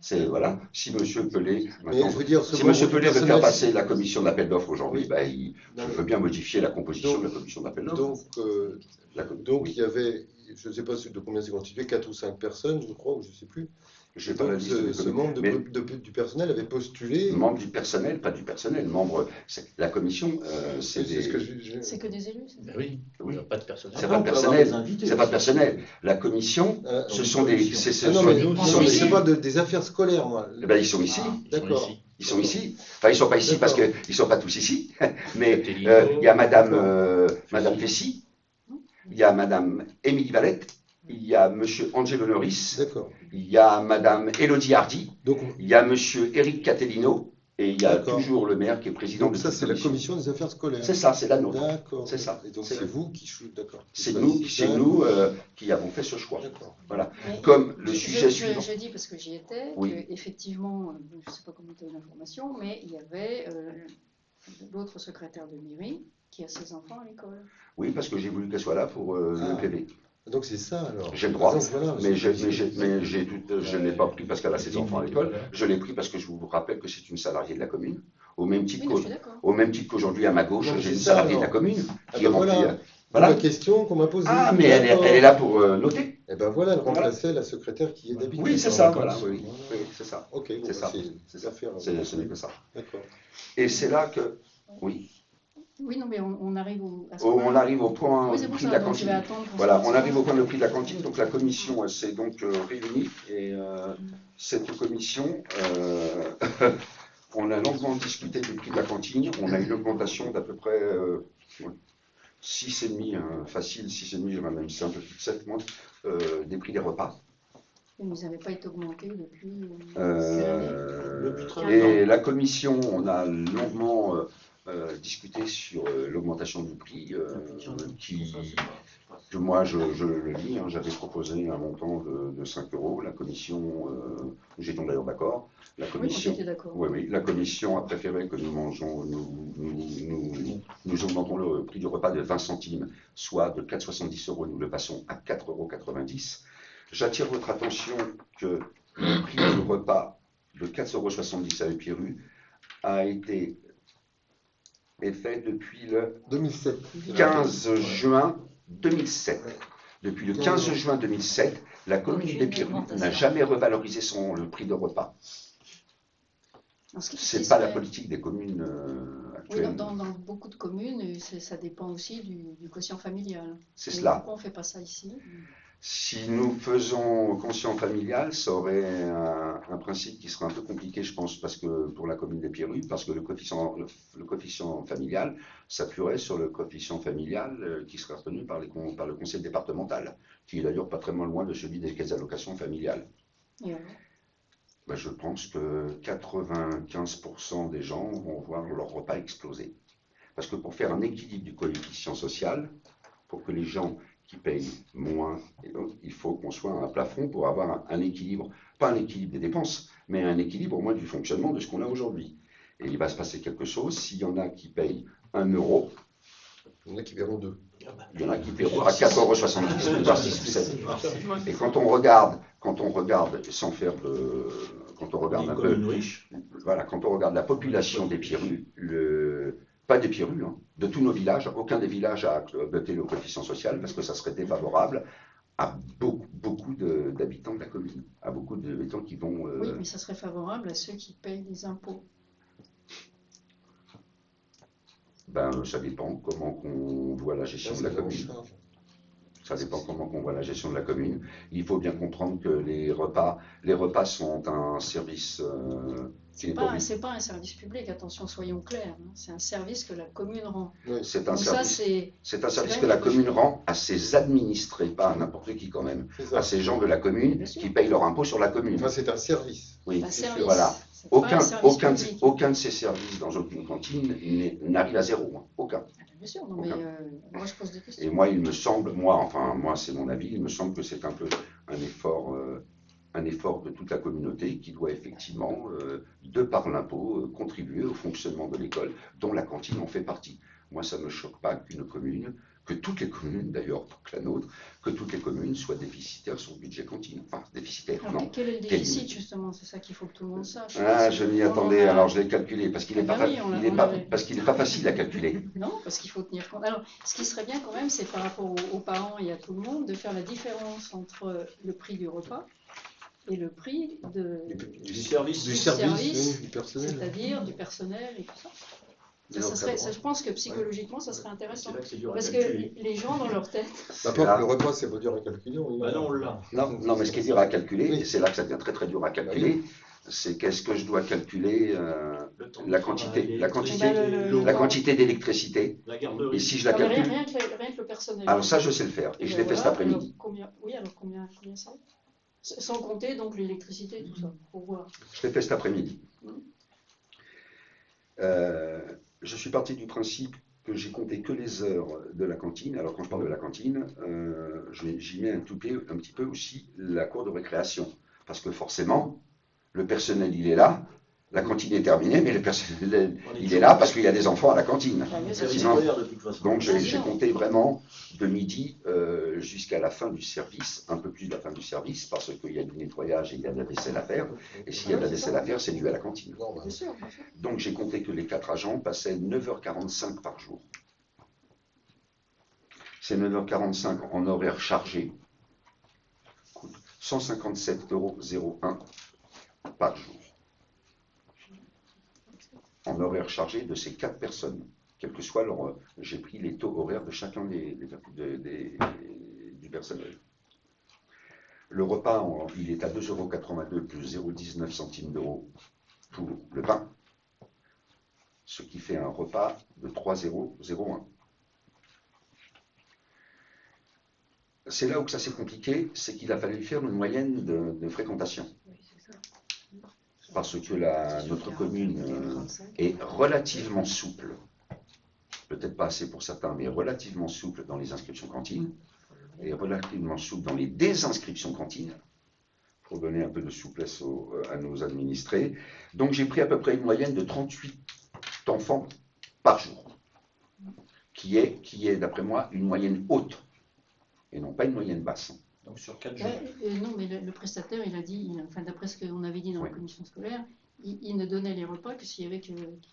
C'est voilà. Si Monsieur Pelé, Mais je veux dire, ce si membre Monsieur du Pelé veut faire personnel, passer la commission d'appel d'offres aujourd'hui, Oui. je veux bien modifier la composition Donc- de la commission d'appel d'offres. Donc Oui. il y avait, je ne sais pas de combien c'est constitué, 4 ou 5 personnes, je crois, ou je ne sais plus. Je n'ai pas la Donc liste des ce communes. membre Mais du personnel avait postulé. membre du personnel, pas du personnel, la commission, c'est C'est ce que des. C'est que des élus, c'est ça? Oui, il Oui. n'y a pas de personnel. C'est Après, pas on peut avoir personnel. des invités C'est pas aussi. personnel. La commission, ce sont des. Non, mais ils sont mais ici. c'est pas des affaires scolaires, moi. Eh ben, ils sont ici. D'accord. Ils sont ici. Enfin, ils sont pas ici parce D'accord. qu'ils sont pas tous ici. Mais Catherine. il y a Madame Fessy, il y a Madame Émilie Valette, il y a Monsieur Angelo Norris, D'accord. il y a Madame Élodie Hardy, Donc, il y a Monsieur Éric Catellino et il y a D'accord. toujours le maire qui est président donc de ça, cette c'est la commission des affaires scolaires. C'est ça, c'est la nôtre. D'accord. C'est ça. Et donc C'est c'est la- vous qui d'accord. C'est D'accord. nous qui avons fait ce choix. D'accord. Voilà. Mais Comme le je- sujet je, suivant. je dis parce que j'y étais, Oui. qu'effectivement, je ne sais pas comment tu as eu l'information, mais il y avait l'autre secrétaire de mairie qui a ses enfants à l'école. Oui, parce que j'ai voulu qu'elle soit là pour le Ah. PV. Donc c'est ça alors. J'ai le droit, Donc, voilà, mais je c'est- n'ai pas pris parce qu'elle a ses enfants à l'école. Je l'ai pris parce que je vous rappelle que c'est une salariée de la commune. Au même Oui, titre non, je suis d'accord. qu'aujourd'hui, à ma gauche, Donc, j'ai c'est une ça, salariée de la alors. commune Ah qui ben remplit. voilà. Voilà. La question qu'on m'a posée. Ah, mais elle D'accord. est là pour noter. Et ben voilà, elle Voilà. remplaçait la secrétaire qui est d'habitude. Oui, c'est en ça, vacances. voilà, oui, c'est ça. Ok, bon, C'est bah, ça. c'est l'affaire. Ce n'est que ça. D'accord. Et c'est là que, oui, Oui, non, mais on arrive à ce on arrive au point Oui, du c'est pour prix de ça, la donc je vais cantine. attendre qu'on Voilà, se on arrive au fasse point de prix de la cantine. Donc la commission s'est donc réunie et cette commission, on a longuement discuté du prix de la cantine. On a une augmentation d'à peu près 6,5, facile, 6,5, j'aimerais même c'est un peu plus de 7 mois, des prix des repas. Ils n'avaient pas été augmentés depuis. Depuis très longtemps. Et la commission, on a longuement discuté sur l'augmentation du prix que moi je le lis, hein, j'avais proposé un montant de 5 €. La commission, nous étions d'ailleurs d'accord. La Oui, commission, j'étais d'accord. oui, la commission a préféré que nous augmentons le prix du repas de 20 centimes, soit de 4,70 €, nous le passons à 4,90 €. J'attire votre attention que le prix du repas de 4,70 € avec Pierru a été fait depuis le 2007. 15 juin 2007. Depuis le 15 juin 2007, La commune des Pyrrhues n'a jamais revalorisé le prix de repas. C'est pas la politique des communes Oui, actuelles. dans beaucoup de communes, ça dépend aussi du quotient familial. C'est Et cela. pourquoi on ne fait pas ça ici? Si nous faisons quotient familial, ça aurait un principe qui serait un peu compliqué, je pense, parce que pour la commune des Pyrrhues, parce que le coefficient familial s'appuierait sur le coefficient familial qui serait retenu par le conseil départemental, qui est d'ailleurs pas très loin de celui des caisses d'allocation familiale. Et alors Ben, je pense que 95% des gens vont voir leur repas exploser. Parce que pour faire un équilibre du coefficient social, pour que les gens qui payent moins, il faut qu'on soit à un plafond pour avoir un équilibre, pas un équilibre des dépenses, mais un équilibre au moins du fonctionnement de ce qu'on a aujourd'hui. Et il va se passer quelque chose, s'il y en a qui payent 1 euro, Il y en a qui verront 2. il y en a qui paieront à 4,70 €, voire 6 ou 7. Et quand on regarde, sans faire de... Quand on regarde un peu... Voilà, quand on regarde la population des Pyrrhues, pas des Pyrrhues, hein, de tous nos villages, aucun des villages a adopté le coefficient social parce que ça serait défavorable à beaucoup d'habitants de la commune, à beaucoup d'habitants qui vont... Oui, mais ça serait favorable à ceux qui payent les impôts. Ben, ça dépend comment on voit la gestion de la commune. Ça dépend comment on voit la gestion de la commune. Il faut bien comprendre que les repas sont un service qui n'est pas... C'est pas un service public, attention, soyons clairs. Hein. C'est un service que la commune rend. Oui, c'est un Donc service que la commune rend à ses administrés, pas à n'importe qui quand même, à ces gens de la commune qui payent leur impôt sur la commune. Enfin, c'est un service. Oui, un service. Voilà. Aucun Aucun de ces services dans aucune cantine n'arrive à zéro. Hein. Aucun. Bien sûr, non, mais moi je pose des questions. Et moi, il me semble, moi c'est mon avis, il me semble que c'est un peu un effort de toute la communauté qui doit effectivement, de par l'impôt, contribuer au fonctionnement de l'école, dont la cantine en fait partie. Moi, ça ne me choque pas qu'une commune, que toutes les communes d'ailleurs, pas que la nôtre, que toutes les communes soient déficitaires sur le budget cantine. Enfin, déficitaires, Alors, non. Quel est le déficit justement? C'est ça qu'il faut que tout le monde sache. Ah, je m'y attendais, alors je l'ai calculé, parce qu'il n'est pas, pas facile à calculer. Non, parce qu'il faut tenir compte. Alors, ce qui serait bien quand même, c'est par rapport aux parents et à tout le monde, de faire la différence entre le prix du repas et le prix du service, du personnel. C'est-à-dire du personnel et tout ça. Je pense que psychologiquement, ça serait intéressant. Parce que les gens, dans leur tête... Le repas, c'est pas dur à calculer. Non, mais ce qui est dur à calculer, et c'est là que ça devient très très dur à calculer, c'est qu'est-ce que je dois calculer la quantité d'électricité. Et si je la calcule... Rien que le personnel. Alors ça, je sais le faire, et je l'ai fait cet après-midi. Alors combien ça? Sans compter donc l'électricité et tout ça, pour voir. Je l'ai fait cet après-midi. Je suis parti du principe que j'ai compté que les heures de la cantine. Alors quand je parle de la cantine, j'y mets un petit peu aussi la cour de récréation. Parce que forcément, le personnel il est là, la cantine est terminée, mais le personnel il est là parce qu'il y a des enfants à la cantine. Donc j'ai compté vraiment de midi jusqu'à la fin du service, un peu plus de la fin du service, parce qu'il y a du nettoyage et il y a de la vaisselle à faire. Et s'il y a de la vaisselle à faire, c'est dû à la cantine. Donc j'ai compté que les 4 agents passaient 9h45 par jour. Ces 9h45 en horaire chargé coûtent 157,01 € par jour. En horaire chargé de ces 4 personnes, quel que soit leur... J'ai pris les taux horaires de chacun du personnel. Le repas, il est à 2,82 € plus 0,19 centimes d'euros pour le pain, ce qui fait un repas de 3,001 €. C'est là où ça s'est compliqué, c'est qu'il a fallu faire une moyenne de fréquentation. Parce que notre commune est relativement souple, peut-être pas assez pour certains, mais relativement souple dans les inscriptions cantines, et relativement souple dans les désinscriptions cantines, pour donner un peu de souplesse à nos administrés. Donc j'ai pris à peu près une moyenne de 38 enfants par jour, qui est d'après moi, une moyenne haute, et non pas une moyenne basse. Donc sur 4 jours. Non, mais le prestataire, il a dit, d'après ce qu'on avait dit dans la commission scolaire, il ne donnait les repas que s'il y avait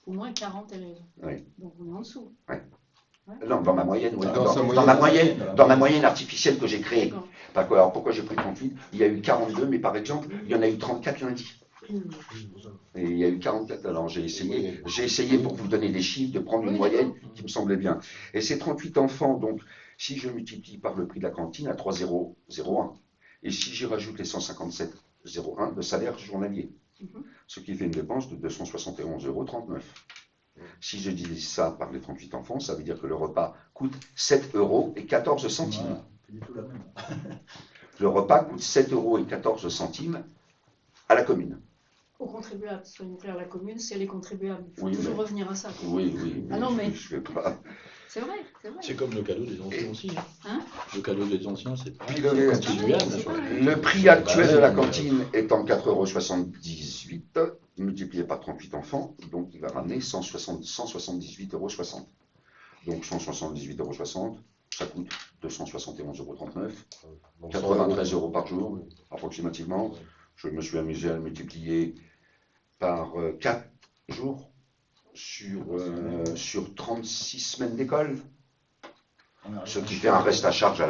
au moins 40 élèves. Oui. Donc on est en dessous. Oui. Non, dans ma moyenne, oui. Dans sa Dans ma moyenne artificielle que j'ai créée. D'accord. Parce que, alors pourquoi j'ai pris 38? Il y a eu 42, mais par exemple, il y en a eu 34 lundi. Et il y a eu 44. Alors j'ai essayé pour vous donner des chiffres, de prendre une Oui, moyenne d'accord. qui me semblait bien. Et ces 38 enfants, donc, si je multiplie par le prix de la cantine à 3,001, et si j'y rajoute les 157,01, le salaire journalier, Mhm. ce qui fait une dépense de 271,39 €. Si je divise ça par les 38 enfants, ça veut dire que le repas coûte 7,14 €. Voilà, c'est du tout la même. Le repas coûte 7,14 € à la commune. Aux contribuables, soyons clairs, la commune, c'est les contribuables. Il faut Oui, toujours mais- revenir à ça. Oui, oui. Ah non, mais- Je vais pas. C'est vrai, c'est vrai. C'est comme le cadeau des anciens aussi. Hein? Le cadeau des anciens, c'est Puis le- contribuable. c'est pareil. Le prix actuel de la cantine étant 4,78 € multiplié par 38 enfants, donc il va ramener 178,60 €. Donc 178,60 €, ça coûte 271,39 €, 93 € par jour, approximativement. Je me suis amusé à le multiplier par 4 jours sur 36 semaines d'école. Ce qui fait un reste à charge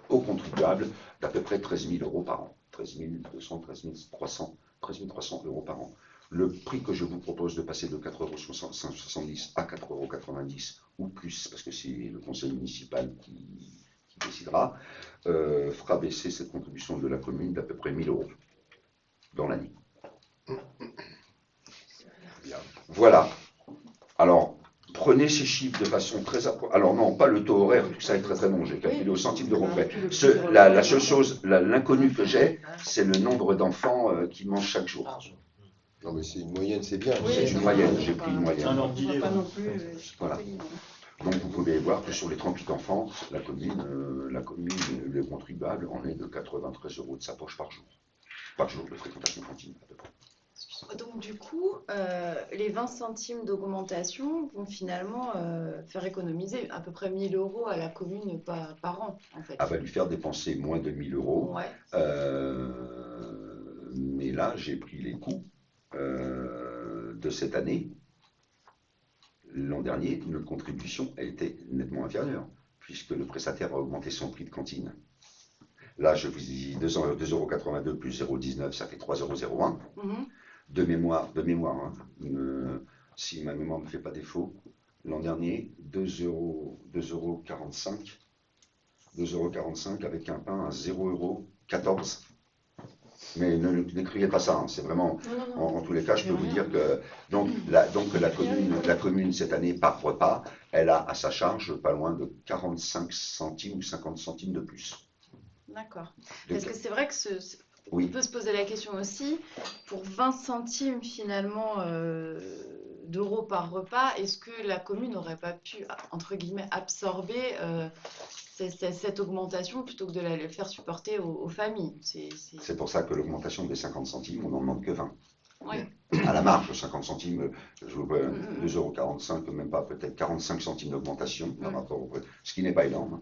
aux contribuables d'à peu près 13 000 € par an. 13 200, 13 300 € par an. Le prix que je vous propose de passer de 4,70 € à 4,90 € ou plus, parce que c'est le conseil municipal qui décidera, fera baisser cette contribution de la commune d'à peu près 1 000 € dans l'année. Voilà. Alors, prenez ces chiffres de façon très approfondie. Alors non, pas le taux horaire, tout ça est très très bon, j'ai calculé au centime d'euro près. La seule chose, l'inconnu que j'ai, c'est le nombre d'enfants qui mangent chaque jour. Non, mais c'est une moyenne, c'est bien. Oui, C'est ça une va, moyenne, on j'ai va pris une pas- moyenne. Un On ordre va d'idée, pas voilà. non plus. Voilà. Donc vous pouvez voir que sur les 38 enfants, la commune, le contribuable en est de 93 € de sa poche par jour. Par jour de fréquentation cantine, à peu près. Donc du coup, les 20 centimes d'augmentation vont finalement faire économiser à peu près 1 000 € à la commune par an, en fait. Elle va lui faire dépenser moins de 1 000 €. Ouais. Mais là, j'ai pris les coûts de cette année. L'an dernier, notre contribution a été nettement inférieure, puisque le prestataire a augmenté son prix de cantine. Là, je vous dis 2,82 € plus 0,19, ça fait 3,01 €. Mhm. De mémoire, hein, si ma mémoire ne me fait pas défaut, l'an dernier, 2,45 € avec un pain à 0,14 €. Mais ne criez pas ça, hein, c'est vraiment, en tous les cas, je peux vous dire que la commune, cette année, par repas, elle a à sa charge pas loin de 45 centimes ou 50 centimes de plus. D'accord. Parce que c'est vrai que Oui. on peut se poser la question aussi, pour 20 centimes finalement d'euros par repas, est-ce que la commune n'aurait pas pu, entre guillemets, absorber cette augmentation plutôt que de la faire supporter aux familles? C'est pour ça que l'augmentation des 50 centimes, on n'en demande que 20. Ouais. À la marge, 50 centimes, 2,45 €, même pas, peut-être 45 centimes d'augmentation par rapport au prix, ce qui n'est pas énorme. Hein,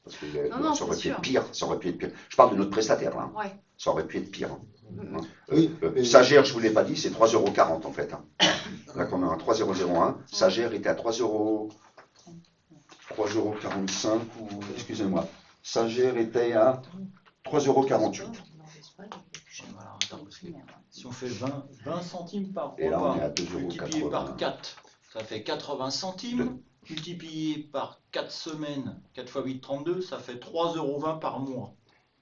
parce que Non, ça aurait c'est pu être sûr. pire, ça aurait pu être pire. Je parle de notre prestataire là. Ouais. Ça aurait pu être pire. Hein. Oui, mais- Sagère, je ne vous l'ai pas dit, c'est 3,40 € en fait. Hein. Là qu'on a un 3,001, Sagère était à 3,45 € ou, excusez-moi, Sagère était à 3,48 €. Alors, attends, parce que si on fait 20 centimes par Et là, on est à repas, 2,80 multiplié €. par 4, ça fait 80 centimes. Multiplié par 4 semaines, 4 x 8, 32, ça fait 3,20 € par mois.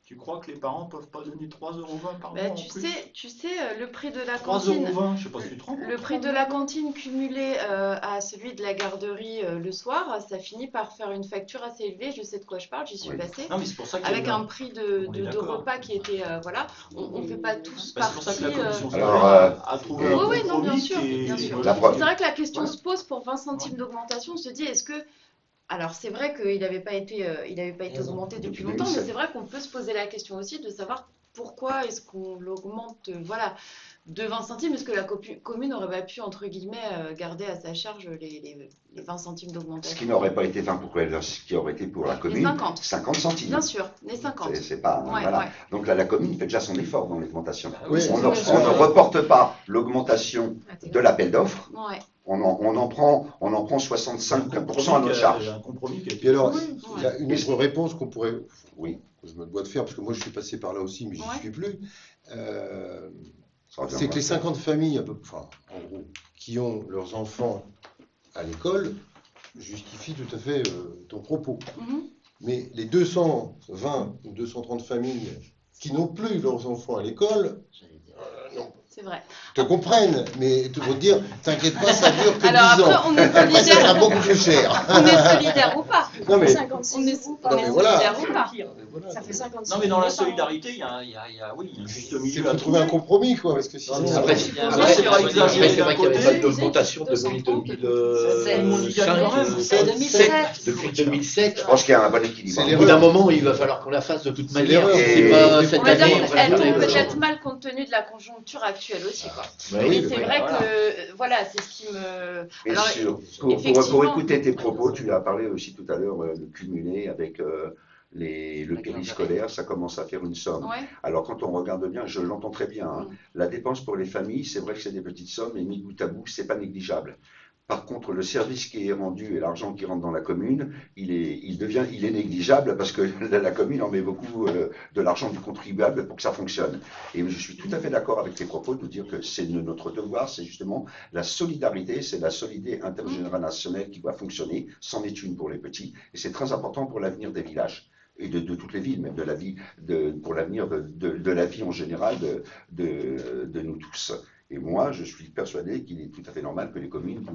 Tu crois que les parents peuvent pas donner 3,20 € par Bah, mois en tu plus sais, le prix de la 3,20 cantine, €, je sais pas si tu te rends compte. le prix de la cantine cumulé à celui de la garderie le soir, ça finit par faire une facture assez élevée. Je sais de quoi je parle, j'y suis Oui. passée. Non, mais c'est pour ça qu'il y a Avec eu un prix de On est d'accord. repas qui était, voilà, on ne fait pas tous Bah, c'est pour ça que la partie. commission Alors, scolaire a trouvé un Oui, oui, non, bien compromis sûr, qui est- bien sûr. moi, La je pro- C'est vrai que la question Voilà. se pose pour 20 centimes Ouais. d'augmentation. On se dit, est-ce que. Alors, c'est vrai qu'il n'avait pas été, augmenté depuis Depuis longtemps, mais 2007. c'est vrai qu'on peut se poser la question aussi de savoir pourquoi est-ce qu'on l'augmente, voilà, de 20 centimes. Est-ce que la commune n'aurait pas pu, entre guillemets, garder à sa charge les 20 centimes Ce d'augmentation? qui n'aurait pas été 20 pour elle, ce qui aurait été pour la commune, 50. 50 centimes. Bien sûr, les 50. C'est pas, Ouais, voilà. ouais. Donc là, la commune fait déjà son effort dans l'augmentation. Oui, On ne reporte pas l'augmentation de l'appel d'offres, Ouais. On en prend 65% à notre charge. Un compromis qui a Et été alors, trouvé. il y a une autre réponse qu'on pourrait, Oui, que je me dois de faire, parce que moi je suis passé par là aussi, mais je n'y Ouais. suis plus. ça reviendra. C'est que les 50 familles, enfin, en gros, qui ont leurs enfants à l'école, justifient tout à fait ton propos. Mhm. Mais les 220 ou 230 familles qui n'ont plus leurs enfants à l'école, non, C'est vrai. te comprennent, mais tu veux dire, t'inquiète pas, ça dure que Alors 10 ans. après, on est Après, ça solidaire. sera beaucoup plus cher. On est solidaire ou pas? Non, mais, 56 On est, euros on par est mais voilà. solidaire ou pas? voilà. Ça fait 56 Non, mais dans la euros par an. solidarité, il y a oui, il y a un juste Il milieu faut à trouver un trouver. compromis, quoi, parce que sinon. Non, mais Après, c'est après, pas c'est exagéré vrai qu'il n'y avait d'un pas côté. d'augmentation depuis 2005, depuis 2007. Je pense qu'il y a un bon équilibre. C'est Au l'erreur. bout d'un moment, il va falloir qu'on la fasse de toute C'est manière. l'erreur. C'est Et- pas cette On va dire année. on va qu'elle le tombe faire. peut-être mal compte tenu de la conjoncture actuelle aussi, quoi. Bah Mais oui, c'est mais vrai voilà. que, voilà, c'est ce qui me... Et Alors, pour effectivement. écouter tes propos, tu as parlé aussi tout à l'heure de cumuler avec le périscolaire, ça commence à faire une somme. Ouais. Alors quand on regarde bien, je l'entends très bien, hein, Mm. la dépense pour les familles, c'est vrai que c'est des petites sommes, mais mis bout à bout, c'est pas négligeable. Par contre, le service qui est rendu et l'argent qui rentre dans la commune, il est négligeable parce que la commune en met beaucoup de l'argent du contribuable pour que ça fonctionne. Et je suis tout à fait d'accord avec tes propos de dire que c'est notre devoir, c'est justement la solidarité, c'est la solidarité intergénérationnelle qui doit fonctionner, c'en est une pour les petits, et c'est très important pour l'avenir des villages. Et de toutes les villes, même de la vie, pour l'avenir de la vie en général de nous tous. Et moi, je suis persuadé qu'il est tout à fait normal que les communes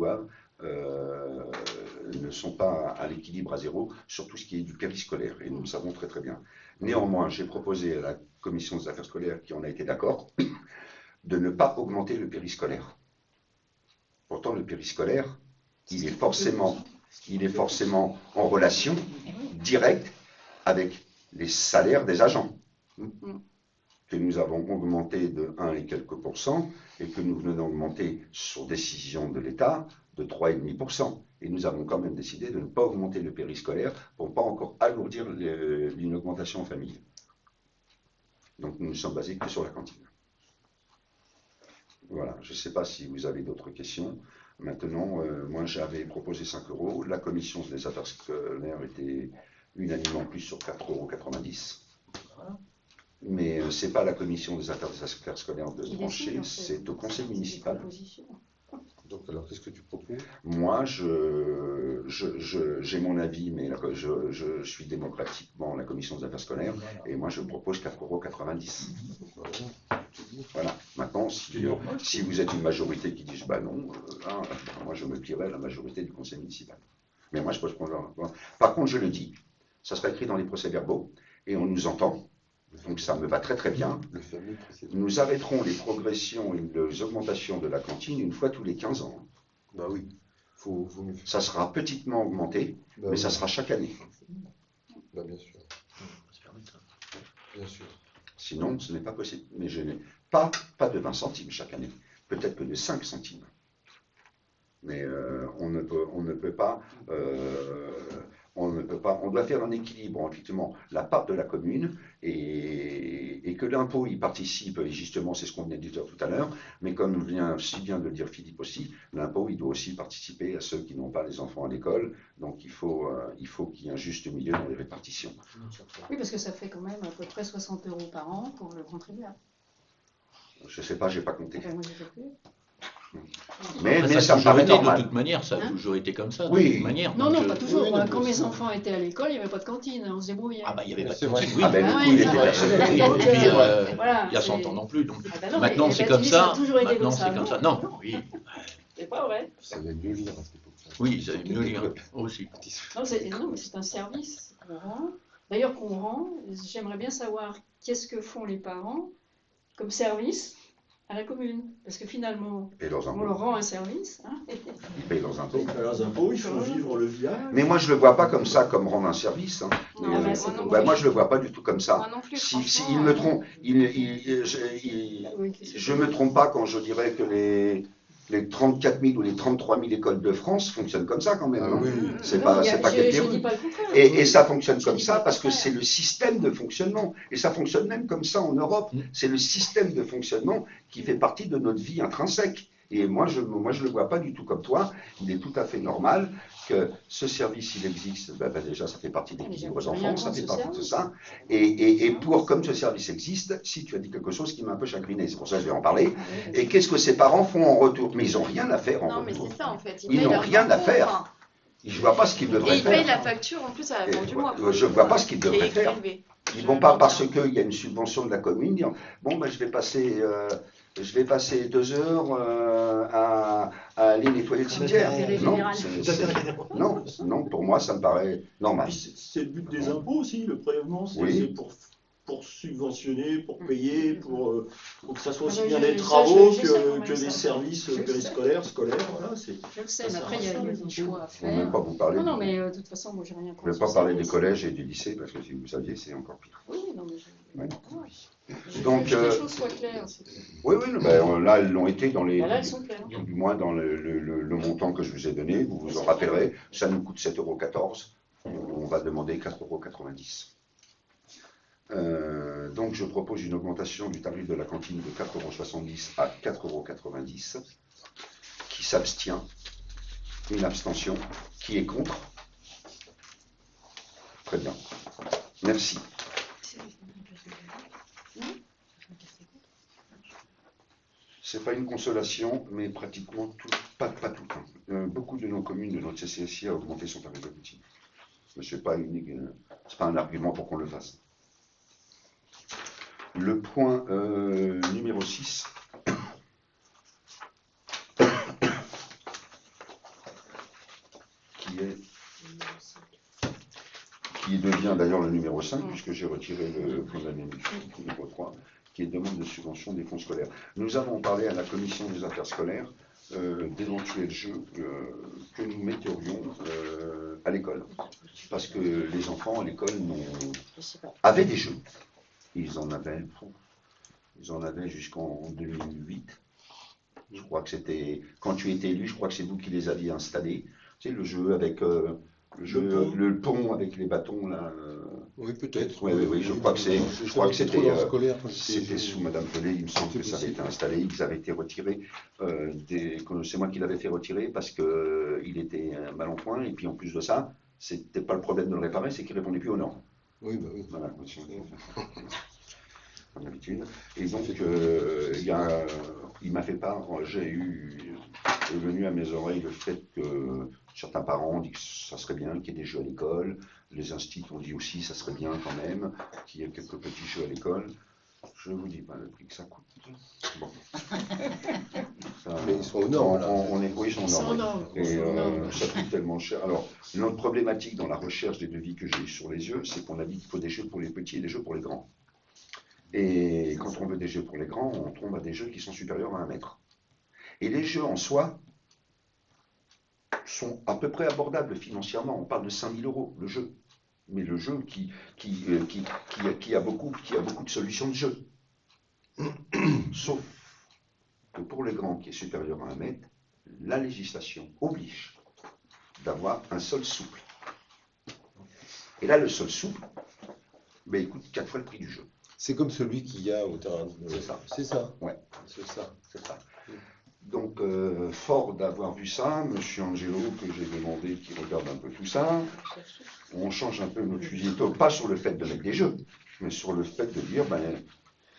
ne sont pas à l'équilibre à zéro sur tout ce qui est du périscolaire, et nous le savons très très bien. Néanmoins, j'ai proposé à la commission des affaires scolaires, qui en a été d'accord, de ne pas augmenter le périscolaire. Pourtant, le périscolaire, il est forcément en relation directe avec les salaires des agents, que nous avons augmenté de 1 et quelques pourcents, et que nous venons d'augmenter sur décision de l'État de 3,5%. Et nous avons quand même décidé de ne pas augmenter le périscolaire pour ne pas encore alourdir une augmentation en famille. Donc nous ne sommes basés que sur la cantine. Voilà, je ne sais pas si vous avez d'autres questions. Maintenant, moi j'avais proposé 5 €, la commission des affaires scolaires était unanimement plus sur 4,90 €. Mais ce n'est pas la commission des affaires scolaires de trancher, c'est au conseil municipal. Donc, alors, qu'est-ce que tu proposes? Moi, j'ai mon avis, mais je suis démocratiquement la commission des affaires scolaires, et moi je propose 4,90 €. Voilà. Maintenant, si vous êtes une majorité qui dit bah non, là, moi je me plierai à la majorité du conseil municipal. Mais moi je pose problème. Par contre, je le dis, ça sera écrit dans les procès-verbaux, et on nous entend. Donc ça me va très très bien. Nous arrêterons les progressions et les augmentations de la cantine une fois tous les 15 ans. Bah oui, faut mieux faire. Ça sera petitement augmenté, Bah mais oui. ça sera chaque année. Bah, bien sûr. Bien sûr. Sinon, ce n'est pas possible. Mais je n'ai pas de 20 centimes chaque année. Peut-être que de 5 centimes. Mais on ne peut pas, on doit faire un équilibre, effectivement, la part de la commune et que l'impôt y participe, et justement, c'est ce qu'on venait de dire tout à l'heure, mais comme vient si bien de le dire Philippe aussi, l'impôt, il doit aussi participer à ceux qui n'ont pas les enfants à l'école, donc il faut qu'il y ait un juste milieu dans les répartitions. Oui, parce que ça fait quand même à peu près 60 € par an pour le contribuable. Je ne sais pas, je n'ai pas compté. Enfin, moi, j'ai fait plus. Mais Après, ça me a toujours paraît été, normal. de toute manière, ça a Hein toujours été comme ça, de Oui. toute manière. Non, Donc, non, pas toujours. oui, Moi, non, quand mais mes ça- enfants étaient à l'école, il n'y avait pas de cantine, on se débrouillait. Ah bah il y avait pas de C'est vrai. cantine, oui. Ah ben, Ah du oui, coup, il était voilà. personnalisé. Oui, Donc, et puis, voilà, il y a c'est- 100 ans non plus. Donc. Ah bah non, Maintenant, mais c'est bah, comme tu dis, ça ça. a toujours été Maintenant, comme ça. c'est comme ça. Non, oui. C'est pas vrai. Ça va mieux lire à cette époque. Oui, ils avaient mieux lire aussi. Non, mais c'est un service qu'on rend. D'ailleurs, qu'on rend, j'aimerais bien savoir qu'est-ce que font les parents comme service à la commune. Parce que finalement, Ils payent leurs on leur impôts. rend un service. Hein, Ils payent leurs impôts. Les impôts, il faut vivre le village. Mais moi, je ne le vois pas comme ça, comme rendre un service. Hein. Non, Mais, mais c'est moi non comme- bah, plus. moi, je ne le vois pas du tout comme ça. Moi non plus, Si franchement, il me trompe, oui, qu'est-ce que je ne me trompe pas quand je dirais que les 34 000 ou les 33 000 écoles de France fonctionnent comme ça quand même. Ah hein. oui. C'est Non, pas, il y a- c'est pas je quelqu'un. dis pas le contraire. Et ça fonctionne Je comme dis ça pas parce que le contraire. c'est le système de fonctionnement. Et ça fonctionne même comme ça en Europe. C'est le système de fonctionnement qui fait partie de notre vie intrinsèque. Et moi, je le vois pas du tout comme toi. Il est tout à fait normal que ce service, il existe. Déjà, ça fait partie des livres enfants, ça fait partie de ça. Et comme ce service existe, si tu as dit quelque chose qui m'a un peu chagriné, c'est pour ça que je vais en parler. Et qu'est-ce que ces parents font en retour? Mais ils n'ont rien à faire en Non, mais retour. c'est ça en fait. Ils n'ont rien à faire. Je ne vois pas ce qu'ils devraient Et ils payent faire. la facture en plus à la fin du mois. Je ne vois pas ce qu'ils qui est devraient faire. prélevé. Ils ne vont pas parce qu'il y a une subvention de la commune dire bon, ben, je vais passer 2 heures à aller nettoyer le cimetière. Non, pour moi, ça me paraît normal. Puis c'est le but des impôts aussi, le prélèvement, c'est Oui. pour subventionner, pour payer, pour que ça soit aussi Ah, bien mais des je travaux sais comment que ça des se services fait. périscolaires, scolaires. Voilà, Je le sais, mais après, il y a des choix à Je ne vais même faire. pas vous parler. Non, mais de toute façon, moi, j'ai rien Je ne contre vais pas ce parler des service. collèges et des lycées parce que si vous saviez, c'est encore pire. Oui, non, mais Ouais. je Donc, veux que les choses soient claires. c'est tout. Oui, ben, là, elles l'ont été dans les. Là, elles sont claires. Tout du moins dans le montant que je vous ai donné, vous vous en rappellerez, ça nous coûte 7,14 €, on va demander 4,90 €. Donc je propose une augmentation du tarif de la cantine de 4,70 € à 4,90 €. Qui s'abstient? Une abstention. Qui est contre? Très bien. Merci. C'est pas une consolation, mais pratiquement tout, pas tout. Beaucoup de nos communes, de notre CCSI a augmenté son tarif de cantine. Mais c'est pas un argument pour qu'on le fasse. Le point numéro 6. Qui devient d'ailleurs le numéro 5, puisque j'ai retiré le point numéro 3, qui est demande de subvention des fonds scolaires. Nous avons parlé à la commission des affaires scolaires d'éventuels jeux que nous metterions à l'école. Parce que les enfants à l'école avaient des jeux. Ils en avaient jusqu'en 2008. Je crois que c'était, quand tu étais élu, je crois que c'est vous qui les aviez installés. Tu sais, le jeu avec le pont avec les bâtons là. Oui, peut-être. Oui, je crois que c'était sous Madame Pelé, il me semble que ça avait été installé, ils avaient été retirés. C'est moi qui l'avais fait retirer parce qu'il était mal en point, et puis en plus de ça, c'était pas le problème de le réparer, c'est qu'il répondait plus aux normes. Oui, bah oui. Voilà, comme d'habitude. Et donc, il m'a fait part, est venu à mes oreilles le fait que certains parents ont dit que ça serait bien qu'il y ait des jeux à l'école, les instituts ont dit aussi que ça serait bien quand même qu'il y ait quelques petits jeux à l'école. Je ne vous dis pas le prix que ça coûte. Bon. Mais ils sont aux normes, là. Oui, ils sont aux normes. Et ça coûte tellement cher. Alors, notre problématique dans la recherche des devis que j'ai eu sur les yeux, c'est qu'on a dit qu'il faut des jeux pour les petits et des jeux pour les grands. Et quand on veut des jeux pour les grands, on tombe à des jeux qui sont supérieurs à 1 mètre. Et les jeux en soi sont à peu près abordables financièrement. On parle de 5 000 € le jeu. Mais le jeu qui a beaucoup de solutions de jeu. Sauf que pour les grands qui est supérieur à 1 mètre, la législation oblige d'avoir un sol souple. Et là, le sol souple, il coûte 4 fois le prix du jeu. C'est comme celui qu'il y a au terrain. C'est ça. C'est ça. Ouais, c'est ça. Donc, fort d'avoir vu ça, M. Angelo, que j'ai demandé qu'il regarde un peu tout ça, on change un peu notre fusil d'épaule, pas sur le fait de mettre des jeux, mais sur le fait de dire,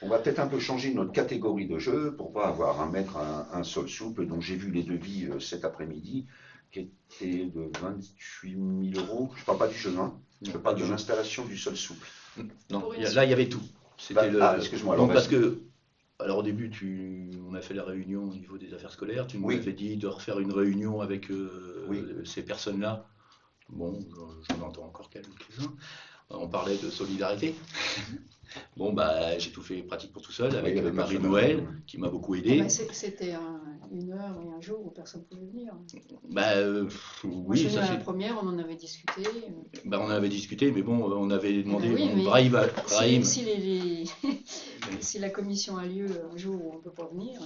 on va peut-être un peu changer notre catégorie de jeux pour pas avoir à mettre un sol souple, dont j'ai vu les devis cet après-midi, qui était de 28 000 €. Je ne parle pas du jeu, hein. Je parle de l'installation du sol souple. Non, là, il y avait tout. Excuse-moi. Donc, parce que, alors au début, on a fait la réunion au niveau des affaires scolaires, tu nous avais dit de refaire une réunion avec ces personnes-là. Bon, j'en entends encore quelques-uns. On parlait de solidarité. Bon, j'ai tout fait pratique pour tout seul avec Marie-Noël, qui m'a beaucoup aidé. C'était 1 heure et un jour où personne ne pouvait venir. Oui, je suis venu à la première, on en avait discuté. On en avait discuté, mais bon, on avait demandé Brahim. Brahim. Si la commission a lieu un jour où on ne peut pas venir.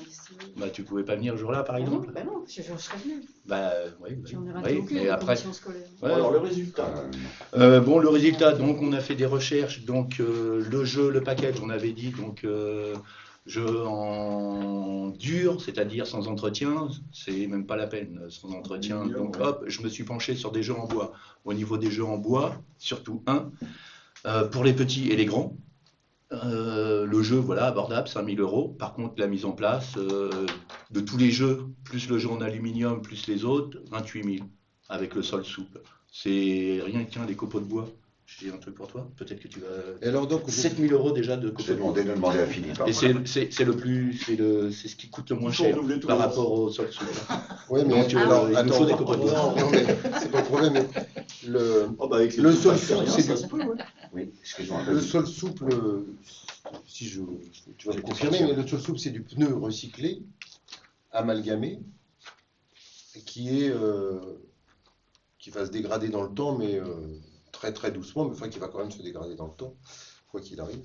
Tu ne pouvais pas venir ce jour-là, par exemple? Non, je serais venu. Oui. J'en ai raté aucune, la commission scolaire. Alors, le résultat. Le résultat, donc, on a fait des recherches. Donc, le jeu, le package, on avait dit, donc, jeu en dur dur, c'est-à-dire sans entretien, c'est même pas la peine, sans entretien. Donc hop, je me suis penché sur des jeux en bois. Au niveau des jeux en bois, surtout pour les petits et les grands. Le jeu, voilà, abordable, 5 000 €. Par contre, la mise en place de tous les jeux, plus le jeu en aluminium, plus les autres, 28 000, avec le sol souple. C'est rien qu'un des copeaux de bois. J'ai un truc pour toi, peut-être que tu vas... Et alors donc, 7 000 € déjà de copeaux J'ai de bois. demandé de demander à Philippe. Et c'est ce qui coûte le moins Il faut cher renouveler tous par les ans. rapport au sol souple. oui, mais Donc, alors, il nous faut des attends, copeaux de bois. non, mais c'est pas le problème. Mais Ah bah avec les le trucs sol bactériens, souple, ça c'est se peut, ouais. Oui, excuse-moi. le sol souple, si je, tu vas me confirmer, mais le sol souple, c'est du pneu recyclé, amalgamé, qui va se dégrader dans le temps, mais très très doucement, mais enfin qui va quand même se dégrader dans le temps, quoi qu'il arrive.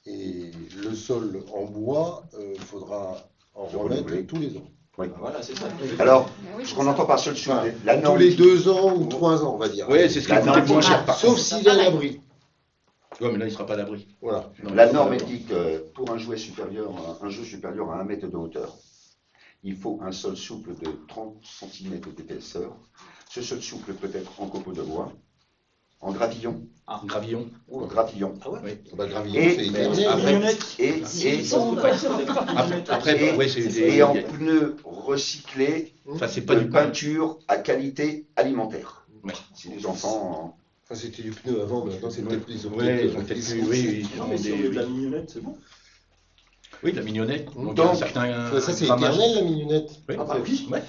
Et le sol en bois, il faudra en Le remettre renouveler. tous les ans. Oui. Voilà, c'est ça. Alors, Mais oui, ce c'est qu'on ça. entend par sol souple, Enfin, la tous norme les éthique- 2 ans ou 3 ans, on va dire. Oui, c'est ce qui La coûte norme le moins cher. éthique, Sauf s'il est à l'abri. Ouais, mais là, il sera pas à l'abri. Voilà. Non, La il sera norme pas à l'abri. éthique pour un jeu supérieur à 1 mètre de hauteur, il faut un sol souple de 30 cm d'épaisseur. Ce sol souple peut être en copeaux de bois, en gravillon Gravillon. ou en gravillon. Ah ouais. Bah, le gravillon, Et- c'est mais éternel. après- Mignonnette. Et Après, ouais, c'est et en pneus recyclés enfin, c'est pas de du peinture à qualité alimentaire. Ouais. Si les enfants... Enfin, c'était du pneu avant, mais maintenant c'est peut-être plus Ouais, ils ont peut-être plus, oui, Non, mais si on met de la mignonnette, c'est bon. oui, de la mignonnette. Donc, Donc, un certain ça c'est grammage. éternel la mignonnette. Oui, Ah bah oui. ouais.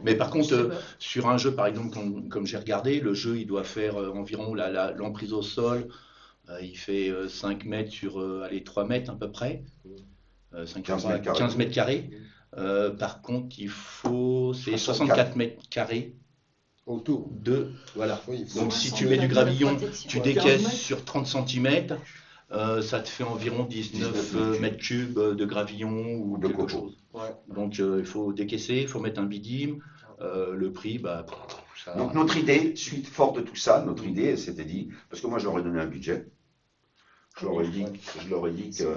Mais par contre, Je sais pas. sur un jeu, par exemple, comme j'ai regardé, le jeu, il doit faire environ l'emprise au sol. Il fait 5 mètres sur allez, 3 mètres à peu près. 15 mètres carrés. 15 mètres carrés. Par contre, c'est 64 mètres carrés Autour. de... Voilà. Oui, il faut- Donc si tu mets du gravillon, tu décaisses sur 30 cm, ça te fait environ 19 mètres cubes de gravillon ou De quelque copeaux. chose. Ouais. Donc il faut décaisser, il faut mettre un bidime. Le prix, bah, ça... Donc notre idée, suite forte de tout ça, notre idée, elle s'était dit, parce que moi je leur ai donné un budget, je leur ai dit qu'il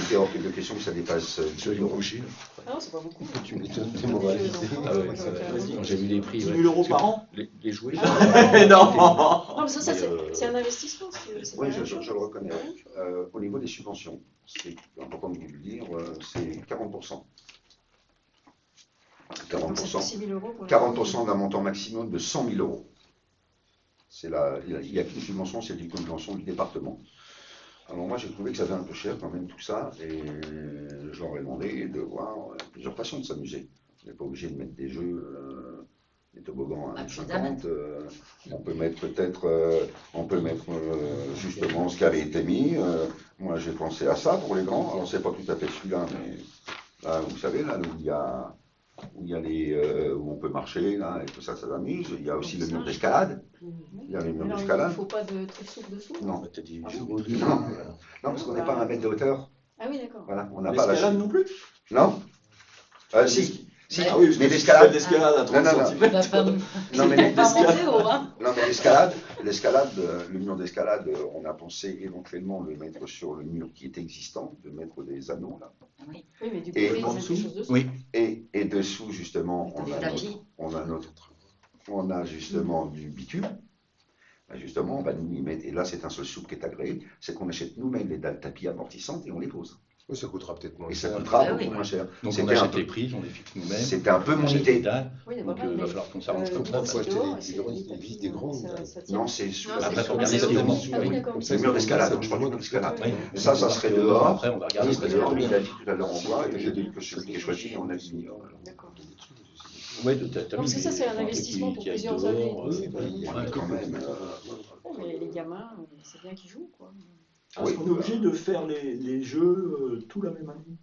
était hors de question que ça dépasse Je vais me coucher. Ah non, c'est pas beaucoup. Tu m'étonnes, t'es moralisé. Ah ouais, quand j'ai vu les prix. 10 ouais. 000 € par an. Les jouets. Non. Non, mais ça, Mais, c'est un investissement. C'est oui, pas la même je chose. le reconnais. Au niveau des subventions, c'est important de vous le dire, c'est 40%. Donc, ça fait 40%. 6 000 € pour le- 40% d'un montant maximum de 100 000 €. Il n'y a qu'une subvention, c'est une subvention du département. Alors moi j'ai trouvé que ça avait un peu cher quand même tout ça, et je leur ai demandé de voir plusieurs façons de s'amuser. On n'est pas obligé de mettre des jeux, des toboggans à 1,50. On peut mettre justement ce qui avait été mis. Moi j'ai pensé à ça pour les grands, alors c'est pas tout à fait celui-là, mais là, vous savez, là où on peut marcher, là, et tout ça, ça s'amuse. Il y a aussi le mur d'escalade. Il y a les murs Alors, il ne d'escalade. faut pas de trucs souples dessous? Non. T'as dit Ah jour. Non, parce qu'on n'est pas à 1 mètre de hauteur. Ah oui, d'accord. Voilà, on n'a pas L'escalade la... non plus. Non si, Ah oui, parce mais que l'escalade... l'escalade à 30 Non, non, non. cm. La femme. Non, mais Pas monté haut, hein. Non, mais l'escalade, le mur d'escalade, on a pensé éventuellement le mettre sur le mur qui est existant, de mettre des anneaux là. Oui, mais du coup, Et il faut en mettre dessous quelque chose dessous. Oui. Et dessous, justement, Des tapis. on a justement du bitume. Ben, justement, on va nous y mettre, et là c'est un seul souple qui est agréé, c'est qu'on achète nous-mêmes les dalles tapis amortissantes et on les pose. Oui, ça coûtera peut-être moins Et ça cher. coûtera Ah beaucoup oui. moins cher. Donc on C'était un achète peu- les prix, on les fixe nous-mêmes. C'était un peu On mon achète les idée. dalles. Oui, Donc d'accord, il va mais falloir qu'on s'arrange du comme coup, ça. faut c'est acheter dehors, des c'est grosses- des des tapis, vis, des grandes ça dalles. tient. Non, c'est sous Non, la c'est Après, sur faut la regarder saison. ce qu'il y a Ah oui, dessus. d'accord. Comme ça, le mur d'escalade, ça je parle de moins mur d'escalade. de- Oui. Mais ça serait dehors. Après, on va regarder. Parce que dehors, il a dit tout à l'heure en bois, et j'ai dit que celui qui est choisi en aluminium. D'accord. Ouais, t'as Donc vu, c'est ça, mais c'est un truc investissement pour qui aille plusieurs dehors, années. ouais, C'est pas- ouais, Quand même. Ouais, mais les gamins, c'est bien qu'ils jouent, quoi. Est-ce qu'on est obligé de faire les jeux tout la même année?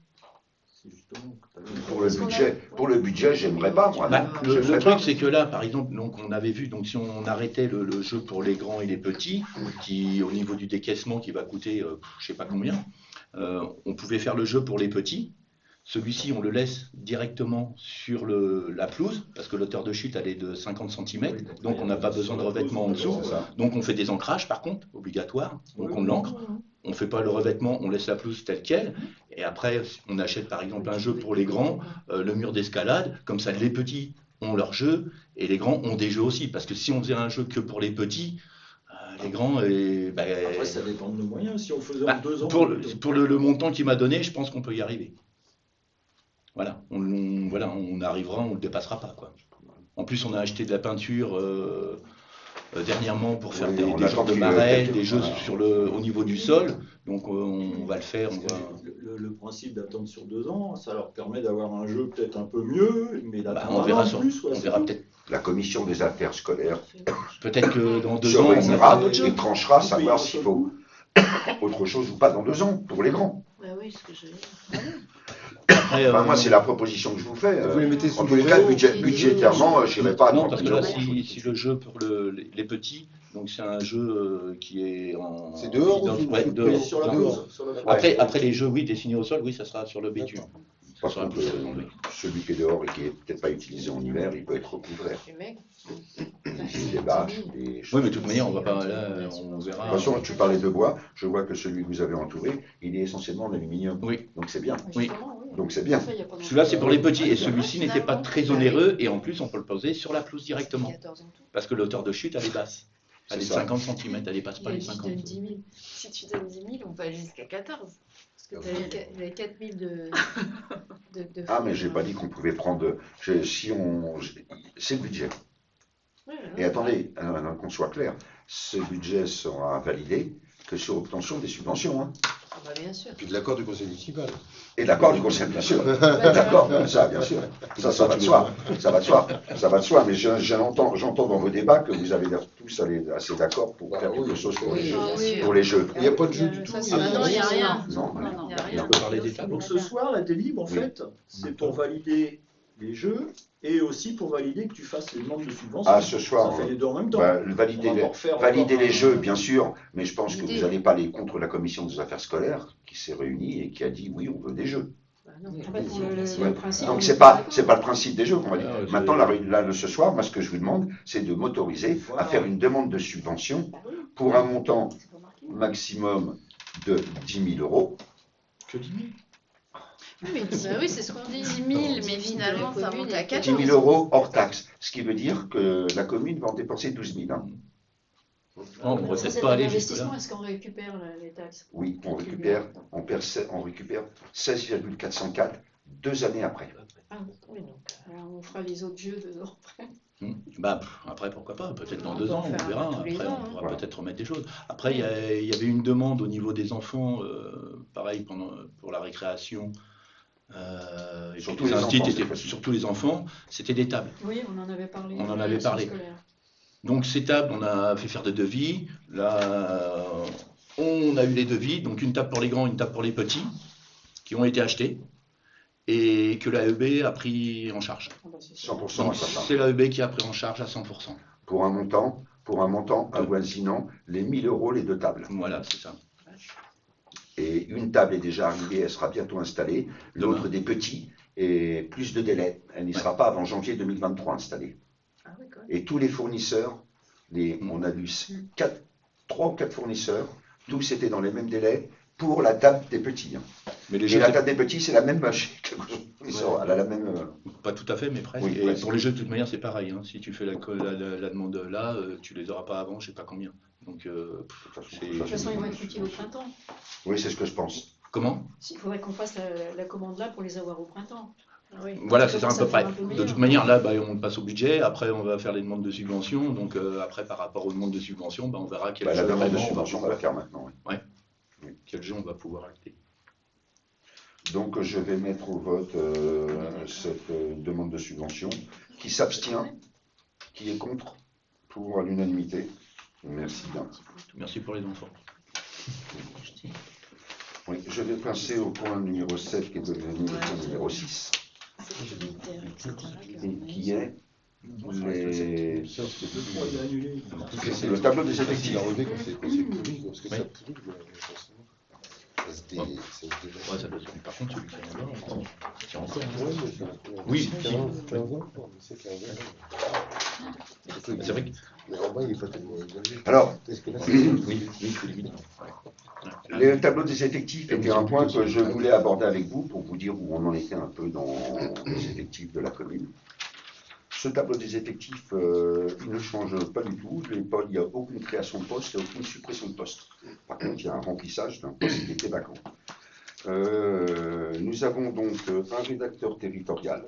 C'est justement que t'as vu. Pour le budget, j'aimerais pas, moi. Bah, Je le ferais truc, pas. c'est que là, par exemple, donc, on avait vu, donc si on arrêtait le jeu pour les grands et les petits, qui au niveau du décaissement qui va coûter je sais pas combien, on pouvait faire le jeu pour les petits, Celui-ci, on le laisse directement sur la pelouse, parce que l'hauteur de chute, elle est de 50 cm, donc on n'a pas besoin de revêtement en dessous. C'est ça. Donc on fait des ancrages, par contre, obligatoires, donc on l'ancre. On ne fait pas le revêtement, on laisse la pelouse telle qu'elle, et après, on achète par exemple un jeu pour les grands, le mur d'escalade, comme ça les petits ont leur jeu, et les grands ont des jeux aussi, parce que si on faisait un jeu que pour les petits, les grands... Après, ça dépend de nos moyens. Si on faisait en 2 ans... Pour le montant qu'il m'a donné, je pense qu'on peut y arriver. Voilà, on arrivera, on ne le dépassera pas, quoi. En plus, on a acheté de la peinture dernièrement pour faire Oui, des on genres de attend marais, qu'il- des jeux voilà. au niveau du sol. Donc on va le faire. Le principe d'attendre sur 2 ans, ça leur permet d'avoir un jeu peut-être un peu mieux, mais d'attendre on verra, un an en plus. on verra peut-être. La commission des affaires scolaires Peut-être que dans 2 se ans, on fera réunira d'autres jeux. et tranchera savoir s'il faut autre chose ou pas dans 2 ans, pour les grands. Bah oui, ce que j'ai. Après, Enfin, moi, c'est la proposition que je vous fais. Vous les mettez sous En tous les cas, le budgétairement, je n'irai pas à non, 30 parce que 000 là, euros. si le jeu pour les petits, donc c'est un jeu qui est en. C'est dehors ou ouais, sous- dehors. Sur la Dehors. pelouse, sur la Ouais. Après les jeux, oui, dessinés au sol, oui, ça sera sur le bitume. Par Sur la contre, pelouse, oui. celui qui est dehors et qui est peut-être pas utilisé en hiver, il peut être recouvert. Les mecs. Des bâches, des choses. Oui, mais de toute manière, on va pas là, on verra. De toute façon, tu parlais de bois, je vois que celui que vous avez entouré, il est essentiellement en aluminium. Oui. Donc c'est bien. Oui. Donc c'est bien. Celui-là, c'est pour les petits, et celui-ci n'était pas Finalement. très onéreux, et en plus, on peut le poser sur la pelouse directement. 14 ans tout. Parce que l'hauteur de chute, elle est basse. Elle est C'est de ça. 50 cm, elle dépasse pas les 50. Tu donnes 10 000. Si tu donnes 10 000, on va aller jusqu'à 14. Parce que tu avais 4 000 de Ah, mais j'ai pas dit qu'on pouvait prendre. C'est le budget. Et attendez, qu'on soit clair, ce budget sera validé que sur obtention des subventions. Hein. Ah bah bien sûr. Et puis de l'accord du conseil municipal. Et d'accord du conseil, bien sûr. D'accord, ça, bien sûr. Ça va de soi. Ça va de soi. Ça va de soi. Mais j'entends dans vos débats que vous avez l'air tous assez d'accord pour faire quelque chose pour les jeux. Ah oui. Pour les jeux. Il n'y a pas de jeu du tout. Ça, il y c'est- a- non, il n'y a rien. Non, Non, non, il n'y a On rien. peut parler des tables. Donc ce soir, la délib, en Oui. fait, c'est pour valider les jeux et aussi pour valider que tu fasses les demandes de subvention. Ah, ce soir, Ça fait les deux en même temps. bah, On valider, va les, pas refaire valider encore les un- jeux, bien sûr, mais je pense que L'idée. vous n'allez pas aller contre la commission des affaires scolaires qui s'est réunie et qui a dit oui, on veut des jeux. Bah non. En fait, pour le Ouais. principe, Donc on c'est est pas d'accord. le principe des jeux qu'on va dire. Ah, Maintenant là, ce soir, moi ce que je vous demande, c'est de m'autoriser à faire une demande de subvention pour un montant C'est pas marqué. maximum de 10 000 euros. Que 10 000 Bah oui, c'est ce qu'on dit. 10 000, mais finalement, ça monte à 10 14. 000 euros hors taxe, ce qui veut dire que la commune va en dépenser 12 000. Hein. On ne va Ça, peut-être c'est pas de aller l'investissement. jusque-là. Est-ce qu'on récupère les taxes? Oui, on récupère 16,404 2 années après. Ah, oui, donc, on fera les autres jeux 2 ans après. Bah, après, pourquoi pas, peut-être dans On 2 peut ans, en faire on verra. tous les Après, ans, on hein. pourra Voilà. peut-être remettre des choses. Après, il y avait une demande au niveau des enfants, pareil, pour la récréation. Et Surtout puis les instituts, enfants, étaient- cette fois-ci. surtout les enfants, c'était des tables. Oui, on en avait parlé. On en avait parlé. Donc ces tables, on a fait faire des devis. Là, on a eu les devis. Donc une table pour les grands, une table pour les petits, qui ont été achetés et que l'AEB a pris en charge. 100% à Donc sa part. c'est l'AEB qui a pris en charge à 100%. Pour un montant avoisinant les 1 000 euros les 2 tables. Voilà, c'est ça. Et une table est déjà arrivée, elle sera bientôt installée. L'autre des petits et plus de délai. Elle n'y sera pas avant janvier 2023 installée. Ah oui, quand même. Et tous les fournisseurs, on a eu 3 ou 4 fournisseurs, tous étaient dans les mêmes délais pour la table des petits. Hein. Mais les Et jeux, la table des petits, c'est la même machine que le fournisseur. Elle a la même. pas tout à fait, mais presque. Oui, Et presque. pour les jeux, de toute manière, c'est pareil. Hein. Si tu fais la demande là, tu les auras pas avant, je sais pas combien. Donc, De De toute façon, ils vont être utiles au printemps. Oui, c'est ce que je pense. comment? Il faudrait qu'on fasse la commande là pour les avoir au printemps. Ah oui. Voilà, Ça c'est ça à commence à peu près. faire un peu De meilleur. toute manière, là, bah, on passe au budget. Après, on va faire les demandes de subvention. Donc, après, par rapport aux demandes de subvention, bah, on verra quel Bah, la jeu demande de vraiment subvention, on va la faire maintenant. oui. quel jeu on va pouvoir acheter. Donc, je vais mettre au vote cette demande de subvention. Qui s'abstient? Qui est contre? Pour à l'unanimité. Merci bien. Merci pour les enfants. Oui, je vais passer au point numéro 7 qui est devenu le point numéro 6. Sécuritaire, etc. Et qui est les... Il a annulé. C'est le tableau des Il a effectifs. relevé quand c'est Covid, parce que ça pourrit, Ouais, ça doit être. Par contre, celui qui est en bas, c'est encore. Oui, Oui, 15 ans, c'est 15 ans. c'est vrai que. Mais en bas, il n'est pas tellement élevé. Alors, Est-ce que là, Oui, il faut limiter. le tableau des effectifs était un point que je voulais aborder avec vous pour vous dire où on en était un peu dans les effectifs de la commune. Ce tableau des effectifs, il ne change pas du tout. Il n'y a aucune création de poste et aucune suppression de poste. Par contre, il y a un remplissage d'un poste qui était vacant. Nous avons donc un rédacteur territorial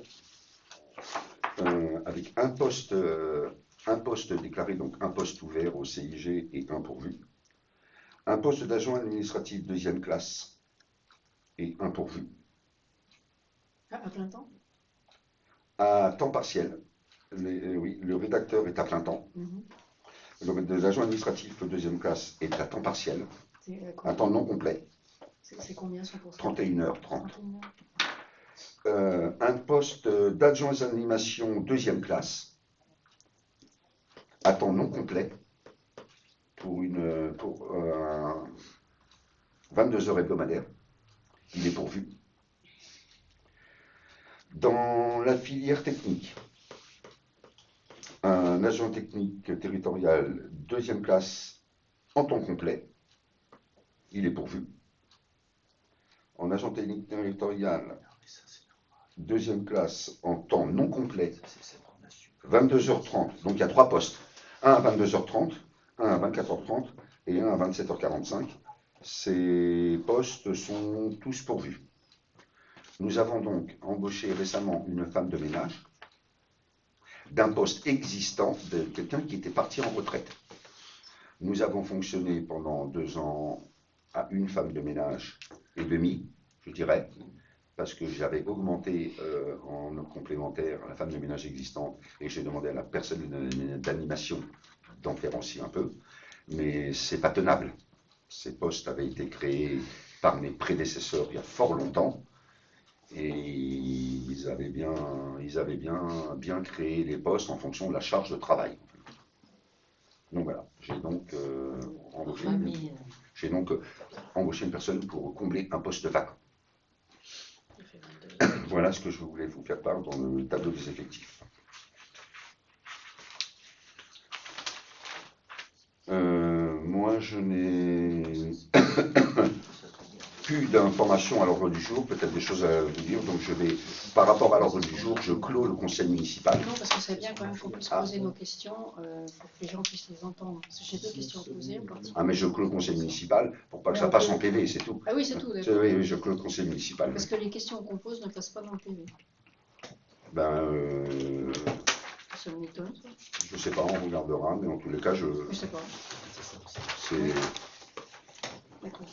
avec un poste déclaré, donc un poste ouvert au CIG et un pourvu. Un poste d'agent administratif deuxième classe et un pourvu. À plein temps? À temps partiel. Oui, le rédacteur est à plein temps. L'agent administratif deuxième classe est à temps partiel, à temps non complet. C'est combien son pourcentage? 31h30. Un poste d'adjoint aux animations deuxième classe, à temps non complet, pour 22 heures hebdomadaires. Il est pourvu. Dans la filière technique, un agent technique territorial deuxième classe en temps complet, il est pourvu. En agent technique territorial deuxième classe en temps non complet, 22h30, donc il y a 3 postes, un à 22h30, un à 24h30 et un à 27h45. Ces postes sont tous pourvus. Nous avons donc embauché récemment une femme de ménage d'un poste existant de quelqu'un qui était parti en retraite. Nous avons fonctionné pendant 2 ans à une femme de ménage et demi, je dirais, parce que j'avais augmenté en complémentaire la femme de ménage existante et j'ai demandé à la personne d'animation d'en faire aussi un peu, mais c'est pas tenable. Ces postes avaient été créés par mes prédécesseurs il y a fort longtemps et ils avaient bien créé les postes en fonction de la charge de travail. Donc voilà, j'ai donc embauché une personne pour combler un poste vacant. Voilà ce que je voulais vous faire part dans le tableau des effectifs. Moi, je n'ai plus d'informations à l'ordre du jour, peut-être des choses à vous dire, donc je vais, par rapport à l'ordre du jour, je clôt le conseil municipal. Non, parce que c'est bien quand même qu'on puisse poser nos questions pour que les gens puissent les entendre. Parce que j'ai 2 questions à poser. Ah, mais je clôt le conseil municipal pour pas que ça passe en PV, c'est tout. Ah oui, c'est tout, d'accord. Oui, je clôt le conseil municipal. Parce que les questions qu'on pose ne passent pas dans le PV. Ça m'étonne, ça. Je sais pas, on regardera, mais en tous les cas, Je sais pas. c'est... D'accord.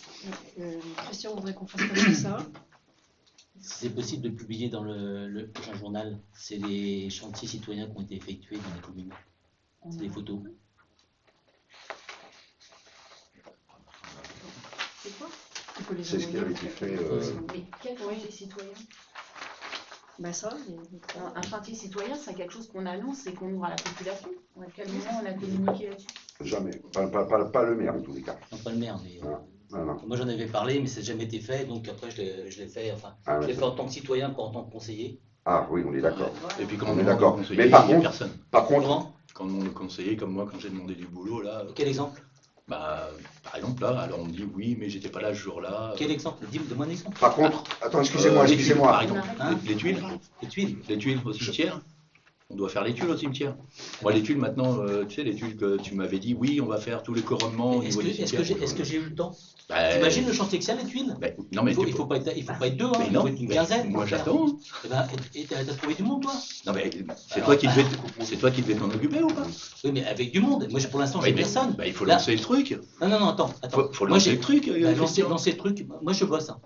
Christian voudrait qu'on fasse comme ça. Si c'est possible de publier dans le prochain journal, c'est les chantiers citoyens qui ont été effectués dans les communes. C'est des photos. C'est quoi? C'est ce qui avait été fait. Mais quel chantier citoyen? Ben ça, Un chantier citoyen, c'est quelque chose qu'on annonce et qu'on ouvre à la population. À quel moment on a communiqué là-dessus? Jamais. Pas le maire, en tous les cas. Non, pas le maire, mais... Non. Moi j'en avais parlé, mais ça n'a jamais été fait, donc après je l'ai fait, je l'ai fait en tant que citoyen, pas en tant que conseiller. Ah oui, on est d'accord. Et puis quand On on est est d'accord. conseiller, Mais par il n'y a contre- personne. Par contre, Comment? Quand on est conseiller, comme moi, quand j'ai demandé du boulot, là, Quel exemple? bah, par exemple, là, alors on me dit oui, mais j'étais pas là ce jour-là. Quel exemple? Dis-moi un exemple. par contre, attends, excusez-moi, Les tuiles, par excusez-moi. exemple. Hein? Les tuiles, Les tuiles. les tuiles au cimetière. On doit faire les tuiles au cimetière. Moi, les tuiles, maintenant, tu sais, les tuiles que tu m'avais dit, oui, on va faire tous les couronnements au Est-ce niveau des cimetières. que j'ai eu le temps? Bah, T'imagines le chantier que c'est, les tuiles? bah, non, mais Il faut pas être 2, hein, mais il non, faut être une mais quinzaine. moi pour faire. j'attends. Et t'as trouvé du monde, toi? Non, mais c'est Alors, toi qui devais t'en occuper ou pas? Oui, mais avec du monde. Moi, pour l'instant, j'ai Oui, mais- personne. Bah, il faut Là- lancer le truc. Non, attends. Faut Moi, lancer le truc. lancer Christian. le truc. Moi, je bosse. Hein.